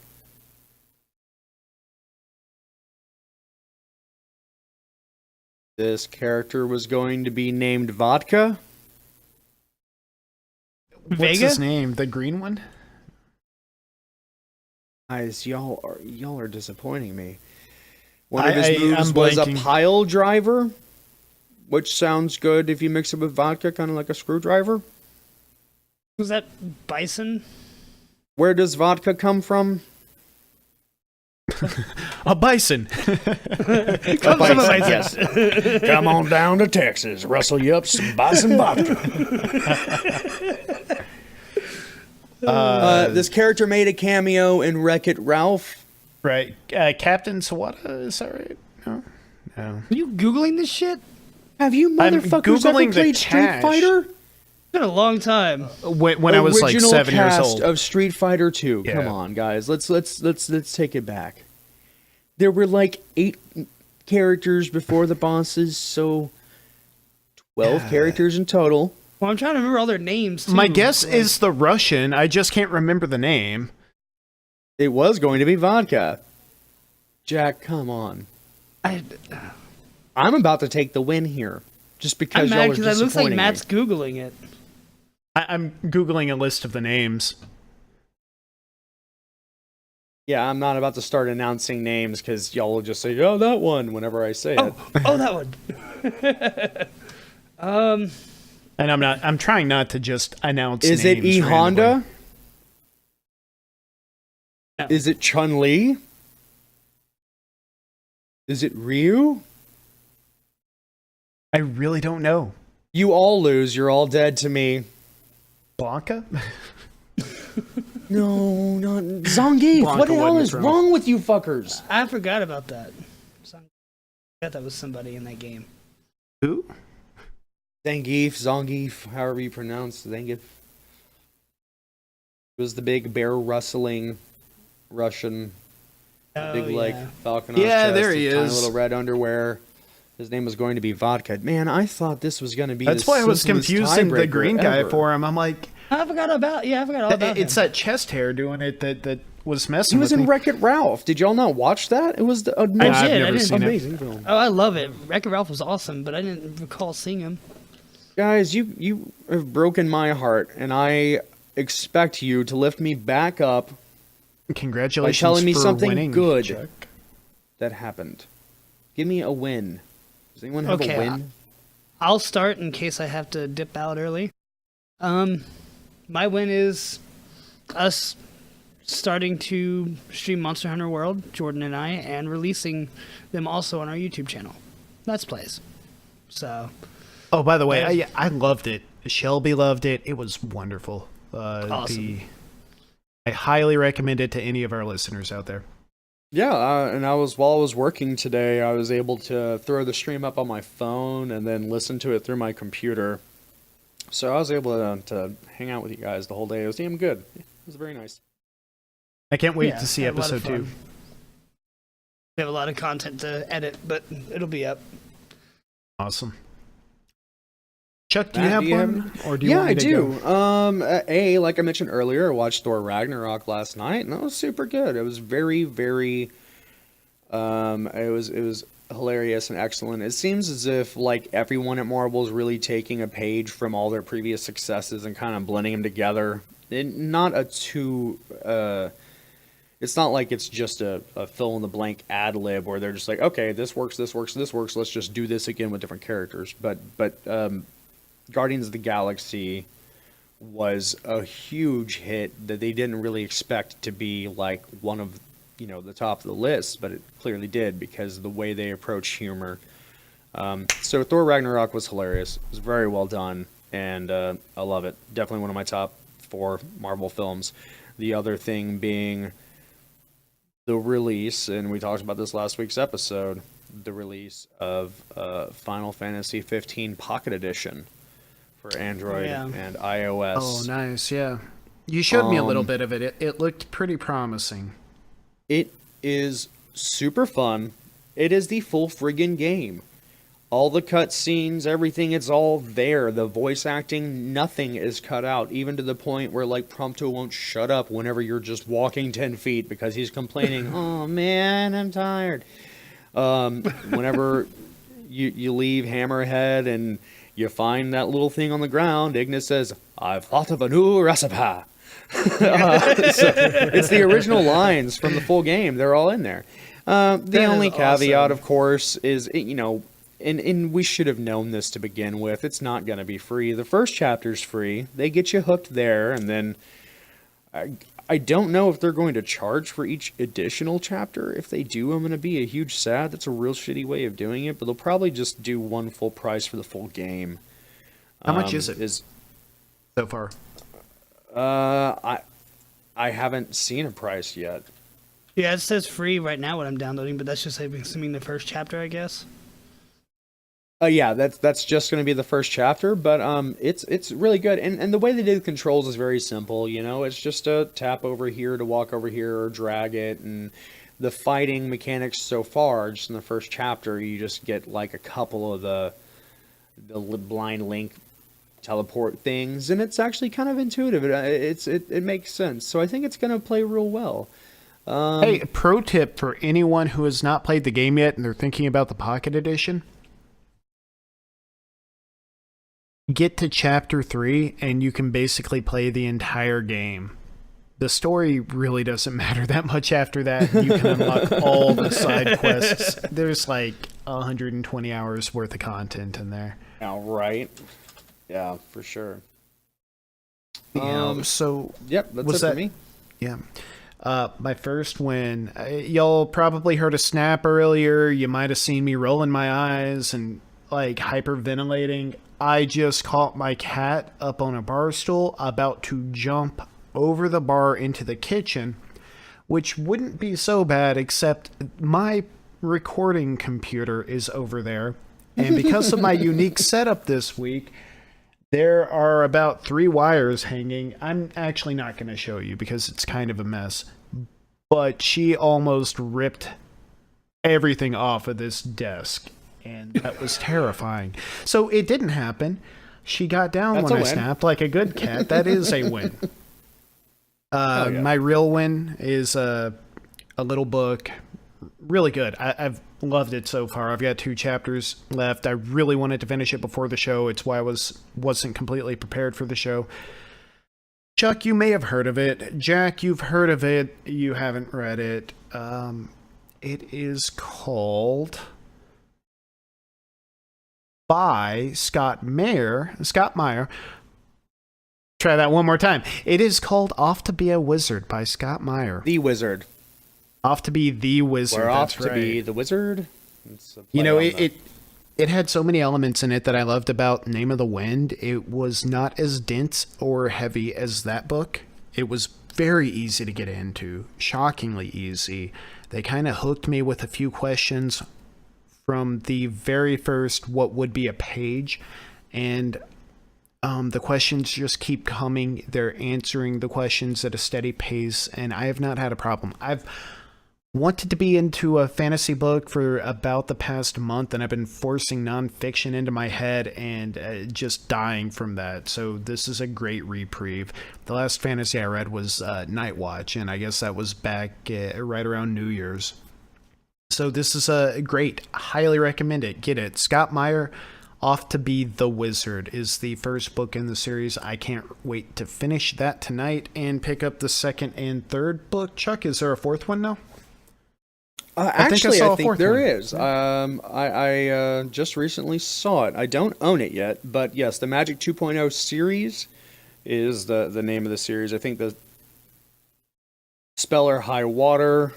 Speaker 1: This character was going to be named Vodka.
Speaker 3: What's
Speaker 2: Vega?
Speaker 3: his name? The green one?
Speaker 1: Guys, y'all are disappointing me. One of his
Speaker 3: I'm
Speaker 1: moves was a
Speaker 3: blanking.
Speaker 1: pile driver, which sounds good if you mix it with vodka, kind of like a screwdriver.
Speaker 2: Was that Bison?
Speaker 1: Where does vodka come from?
Speaker 3: A bison.
Speaker 2: Comes from a bison.
Speaker 1: Yes. Come on down to Texas, rustle you up some bison vodka. This character made a cameo in Wreck-It Ralph.
Speaker 3: Right. Captain Sawada, is that right? No. No.
Speaker 2: Are you Googling this shit?
Speaker 1: Have you motherfuckers
Speaker 3: Googling
Speaker 1: ever
Speaker 3: the
Speaker 1: played Street
Speaker 3: cache.
Speaker 1: Fighter?
Speaker 2: It's been a long time.
Speaker 3: When I was like
Speaker 1: Original
Speaker 3: 7 years
Speaker 1: cast
Speaker 3: old.
Speaker 1: of Street Fighter 2.
Speaker 3: Yeah.
Speaker 1: Come on, guys. Let's take it back. There were like 8 characters before the bosses, so 12 characters in total.
Speaker 2: Well, I'm trying to remember all their names, too.
Speaker 3: My guess is the Russian. I just can't remember the name.
Speaker 1: It was going to be vodka. Jack, come on. I'm about to take the win here, just because
Speaker 2: I'm
Speaker 1: y'all
Speaker 2: mad
Speaker 1: are
Speaker 2: because it looks like
Speaker 1: disappointing
Speaker 2: Matt's
Speaker 1: me.
Speaker 2: Googling it.
Speaker 3: I'm Googling a list of the names.
Speaker 1: Yeah, I'm not about to start announcing names because y'all will just say, "Oh, that one," whenever I say it.
Speaker 2: Oh, that one.
Speaker 3: And I'm trying not to just announce
Speaker 1: Is it
Speaker 3: names
Speaker 1: E
Speaker 3: randomly.
Speaker 1: Honda?
Speaker 2: No.
Speaker 1: Is it Chun Li? Is it Ryu?
Speaker 3: I really don't know.
Speaker 1: You all lose. You're all dead to me.
Speaker 3: Blanca?
Speaker 1: No, not Zangief.
Speaker 3: Blanca
Speaker 1: What the hell
Speaker 3: wasn't
Speaker 1: is
Speaker 3: wrong.
Speaker 1: wrong with you fuckers?
Speaker 2: I forgot about that. I forgot that was somebody in that game.
Speaker 3: Who?
Speaker 1: Zangief, however you pronounce Zangief. It was the big bear rustling Russian, big like falcon.
Speaker 3: Yeah, there he
Speaker 1: tiny
Speaker 3: is.
Speaker 1: little red underwear. His name was going to be Vodka. Man, I thought this was going to be.
Speaker 3: That's
Speaker 1: the
Speaker 3: why I was
Speaker 1: simplest
Speaker 3: confusing the
Speaker 1: tiebreaker
Speaker 3: green guy
Speaker 1: ever.
Speaker 3: for him. I'm like,
Speaker 2: I forgot all about
Speaker 3: it's
Speaker 2: him.
Speaker 3: that chest hair doing it that was messing
Speaker 1: He was
Speaker 3: with
Speaker 1: in
Speaker 3: me.
Speaker 1: Wreck-It Ralph. Did y'all not watch that? It was the
Speaker 3: I've
Speaker 2: I
Speaker 3: never
Speaker 2: didn't.
Speaker 3: seen it.
Speaker 1: amazing film.
Speaker 2: Oh, I love it. Wreck-It Ralph was awesome, but I didn't recall seeing him.
Speaker 1: Guys, you have broken my heart, and I expect you to lift me back up
Speaker 3: Congratulations
Speaker 1: by telling me
Speaker 3: for
Speaker 1: something
Speaker 3: winning,
Speaker 1: good
Speaker 3: Chuck.
Speaker 1: that happened. Give me a win. Does anyone have
Speaker 2: Okay,
Speaker 1: a win?
Speaker 2: I'll start in case I have to dip out early. My win is us starting to stream Monster Hunter World, Jordan and I, and releasing them also on our YouTube channel. Let's Plays. So,
Speaker 3: Oh, by the way, I loved it. Shelby loved it. It was wonderful.
Speaker 2: Awesome.
Speaker 3: I highly recommend it to any of our listeners out there.
Speaker 1: Yeah, and while I was working today, I was able to throw the stream up on my phone and then listen to it through my computer. So I was able to hang out with you guys the whole day. It was damn good. It was very nice.
Speaker 3: I can't wait
Speaker 2: yeah,
Speaker 3: to see
Speaker 2: had a lot of
Speaker 3: episode 2.
Speaker 2: fun. We have a lot of content to edit, but it'll be up.
Speaker 3: Awesome. Chuck, do you
Speaker 1: Matt,
Speaker 3: have
Speaker 1: do you
Speaker 3: one? Or do you
Speaker 1: Yeah,
Speaker 3: want me
Speaker 1: I
Speaker 3: to
Speaker 1: do.
Speaker 3: go?
Speaker 1: Like I mentioned earlier, I watched Thor Ragnarok last night, and that was super good. It was very, very. It was hilarious and excellent. It seems as if like everyone at Marvel is really taking a page from all their previous successes and kind of blending them together. It's not like it's just a fill in the blank ad lib where they're just like, okay, this works, this works, this works. Let's just do this again with different characters. But Guardians of the Galaxy was a huge hit that they didn't really expect to be like one of the top of the list, but it clearly did because of the way they approach humor. So Thor Ragnarok was hilarious. It was very well done, and I love it. Definitely one of my top 4 Marvel films. The other thing being the release, and we talked about this last week's episode, the release of Final Fantasy 15 Pocket Edition for Android and iOS.
Speaker 3: Oh, nice, yeah. You showed me a little bit of it. It looked pretty promising.
Speaker 1: It is super fun. It is the full friggin' game. All the cutscenes, everything, it's all there. The voice acting, nothing is cut out, even to the point where like Prompto won't shut up whenever you're just walking 10 feet because he's complaining, oh man, I'm tired. Whenever you leave Hammerhead and you find that little thing on the ground, Ignis says, I've thought of a new recipe. So it's the original lines from the full game. They're all in there. The only
Speaker 2: is
Speaker 1: caveat,
Speaker 2: awesome.
Speaker 1: of course, is, and we should have known this to begin with. It's not going to be free. The first chapter's free. They get you hooked there, and then I don't know if they're going to charge for each additional chapter. If they do, I'm going to be a huge sad. That's a real shitty way of doing it, but they'll probably just do one full price for the full game.
Speaker 3: How much is it so far?
Speaker 1: I haven't seen a price yet.
Speaker 2: Yeah, it says free right now when I'm downloading, but that's just assuming the first chapter, I guess.
Speaker 1: Yeah, that's just going to be the first chapter, but it's really good, and the way they do the controls is very simple. It's just a tap over here to walk over here or drag it, and the fighting mechanics so far, just in the first chapter, you just get like a couple of the blind link teleport things, and it's actually kind of intuitive. It makes sense, so I think it's going to play real well.
Speaker 3: Hey, pro tip for anyone who has not played the game yet and they're thinking about the Pocket Edition. Get to chapter 3 and you can basically play the entire game. The story really doesn't matter that much after that. You can unlock all the side quests. There's like 120 hours worth of content in there.
Speaker 1: Yeah, right. Yeah, for sure.
Speaker 3: So
Speaker 1: yep, that's it for me.
Speaker 3: Yeah. My first win. Y'all probably heard a snap earlier. You might have seen me rolling my eyes and like hyperventilating. I just caught my cat up on a bar stool about to jump over the bar into the kitchen, which wouldn't be so bad except my recording computer is over there. And because of my unique setup this week, there are about 3 wires hanging. I'm actually not going to show you because it's kind of a mess. But she almost ripped everything off of this desk. And that was terrifying. So it didn't happen. She got down
Speaker 1: That's
Speaker 3: when I
Speaker 1: a win.
Speaker 3: snapped like a good cat. That is a win.
Speaker 1: Yeah.
Speaker 3: My real win is a little book. Really good. I've loved it so far. I've got 2 chapters left. I really wanted to finish it before the show. It's why I wasn't completely prepared for the show. Chuck, you may have heard of it. Jack, you've heard of it. You haven't read it. It is called by Scott Meyer. Try that one more time. It is called Off to Be a Wizard by Scott Meyer.
Speaker 1: The Wizard.
Speaker 3: Off to be the wizard.
Speaker 1: We're off
Speaker 3: That's
Speaker 1: to be
Speaker 3: right.
Speaker 1: the wizard. It's a play on
Speaker 3: It had so many elements in it that I loved about Name of the Wind. It was not as dense or heavy as that book. It was very easy to get into, shockingly easy. They kind of hooked me with a few questions from the very first what would be a page, and the questions just keep coming. They're answering the questions at a steady pace, and I have not had a problem. I've wanted to be into a fantasy book for about the past month, and I've been forcing nonfiction into my head and just dying from that. So this is a great reprieve. The last fantasy I read was Night Watch, and I guess that was back right around New Year's. So this is a great, highly recommend it. Get it. Scott Meyer, Off to Be the Wizard is the first book in the series. I can't wait to finish that tonight and pick up the second and third book. Chuck, is there a fourth one now?
Speaker 1: Actually, I think there
Speaker 3: one.
Speaker 1: is. I just recently saw it. I don't own it yet, but yes, the Magic 2.0 series is the name of the series. I think the Speller High Water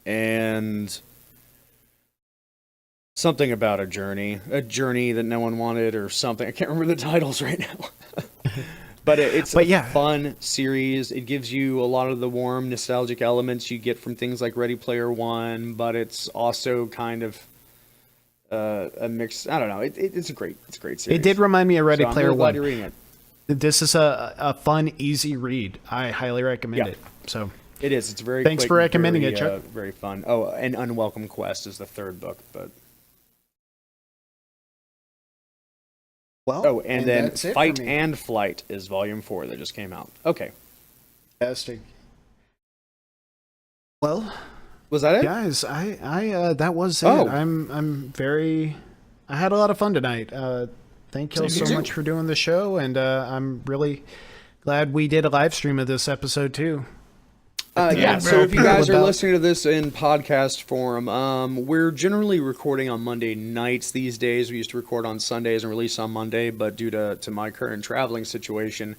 Speaker 1: and something about a journey that no one wanted or something. I can't remember the titles right now. But it's a fun series. It gives you a lot of the warm, nostalgic elements you get from things like Ready Player One, but it's also kind of a mix. I don't know. It's a great series.
Speaker 3: It did remind me of Ready
Speaker 1: I'm
Speaker 3: Player
Speaker 1: really glad
Speaker 3: One.
Speaker 1: you're reading it.
Speaker 3: This is a fun, easy read. I highly recommend it. So
Speaker 1: it is. It's very.
Speaker 3: Thanks
Speaker 1: quick,
Speaker 3: for recommending
Speaker 1: very,
Speaker 3: it, Chuck.
Speaker 1: Very fun. Oh, and Unwelcome Quest is the third book, but.
Speaker 3: Well,
Speaker 1: and then Fight and Flight is volume 4 that just came out. Okay.
Speaker 3: Fantastic. Well,
Speaker 1: was that it,
Speaker 3: guys? I that was it. I had a lot of fun tonight. Thank you all so much for doing the show, and I'm really glad we did a live stream of this episode too.
Speaker 1: Yeah, so
Speaker 2: bro.
Speaker 1: if you guys are
Speaker 3: About-
Speaker 1: listening to this in podcast form, we're generally recording on Monday nights these days. We used to record on Sundays and release on Monday, but due to my current traveling situation,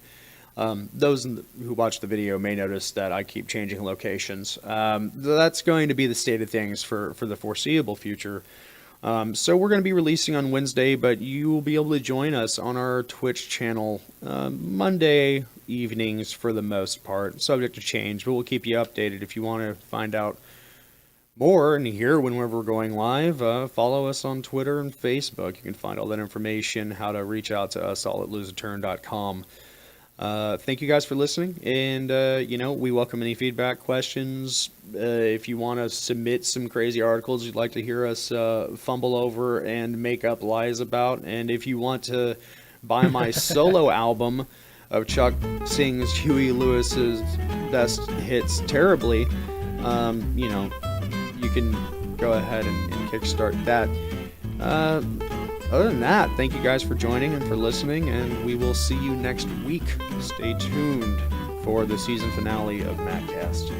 Speaker 1: those who watch the video may notice that I keep changing locations. That's going to be the state of things for the foreseeable future. So we're going to be releasing on Wednesday, but you will be able to join us on our Twitch channel Monday evenings for the most part, subject to change, but we'll keep you updated. If you want to find out more and hear whenever we're going live, follow us on Twitter and Facebook. You can find all that information, how to reach out to us all at loseaturn.com. Thank you guys for listening, and we welcome any feedback, questions. If you want to submit some crazy articles you'd like to hear us fumble over and make up lies about, and if you want to buy my solo album of Chuck sings Huey Lewis's best hits terribly, you can go ahead and kickstart that. Other than that, thank you guys for joining and for listening, and we will see you next week. Stay tuned for the season finale of MacCast.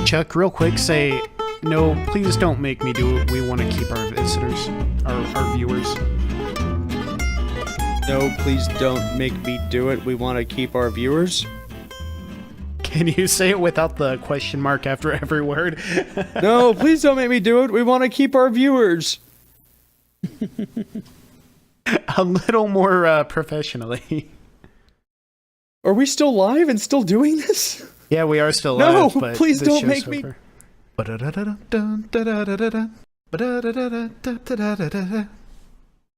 Speaker 3: Chuck, real quick, say, no, please don't make me do it. We want to keep our visitors, our viewers.
Speaker 1: No, please don't make me do it. We want to keep our viewers.
Speaker 3: Can you say it without the question mark after every word?
Speaker 1: No, please don't make me do it. We want to keep our viewers.
Speaker 3: A little more professionally.
Speaker 1: Are we still live and still doing this?
Speaker 3: Yeah, we are still
Speaker 1: No,
Speaker 3: live, but
Speaker 1: please
Speaker 3: this
Speaker 1: don't
Speaker 3: show's
Speaker 1: make me-
Speaker 3: over. Ba-da-da-da-dun, da-da-da-da-da. Ba-da-da-da-da, da-da-da-da-da.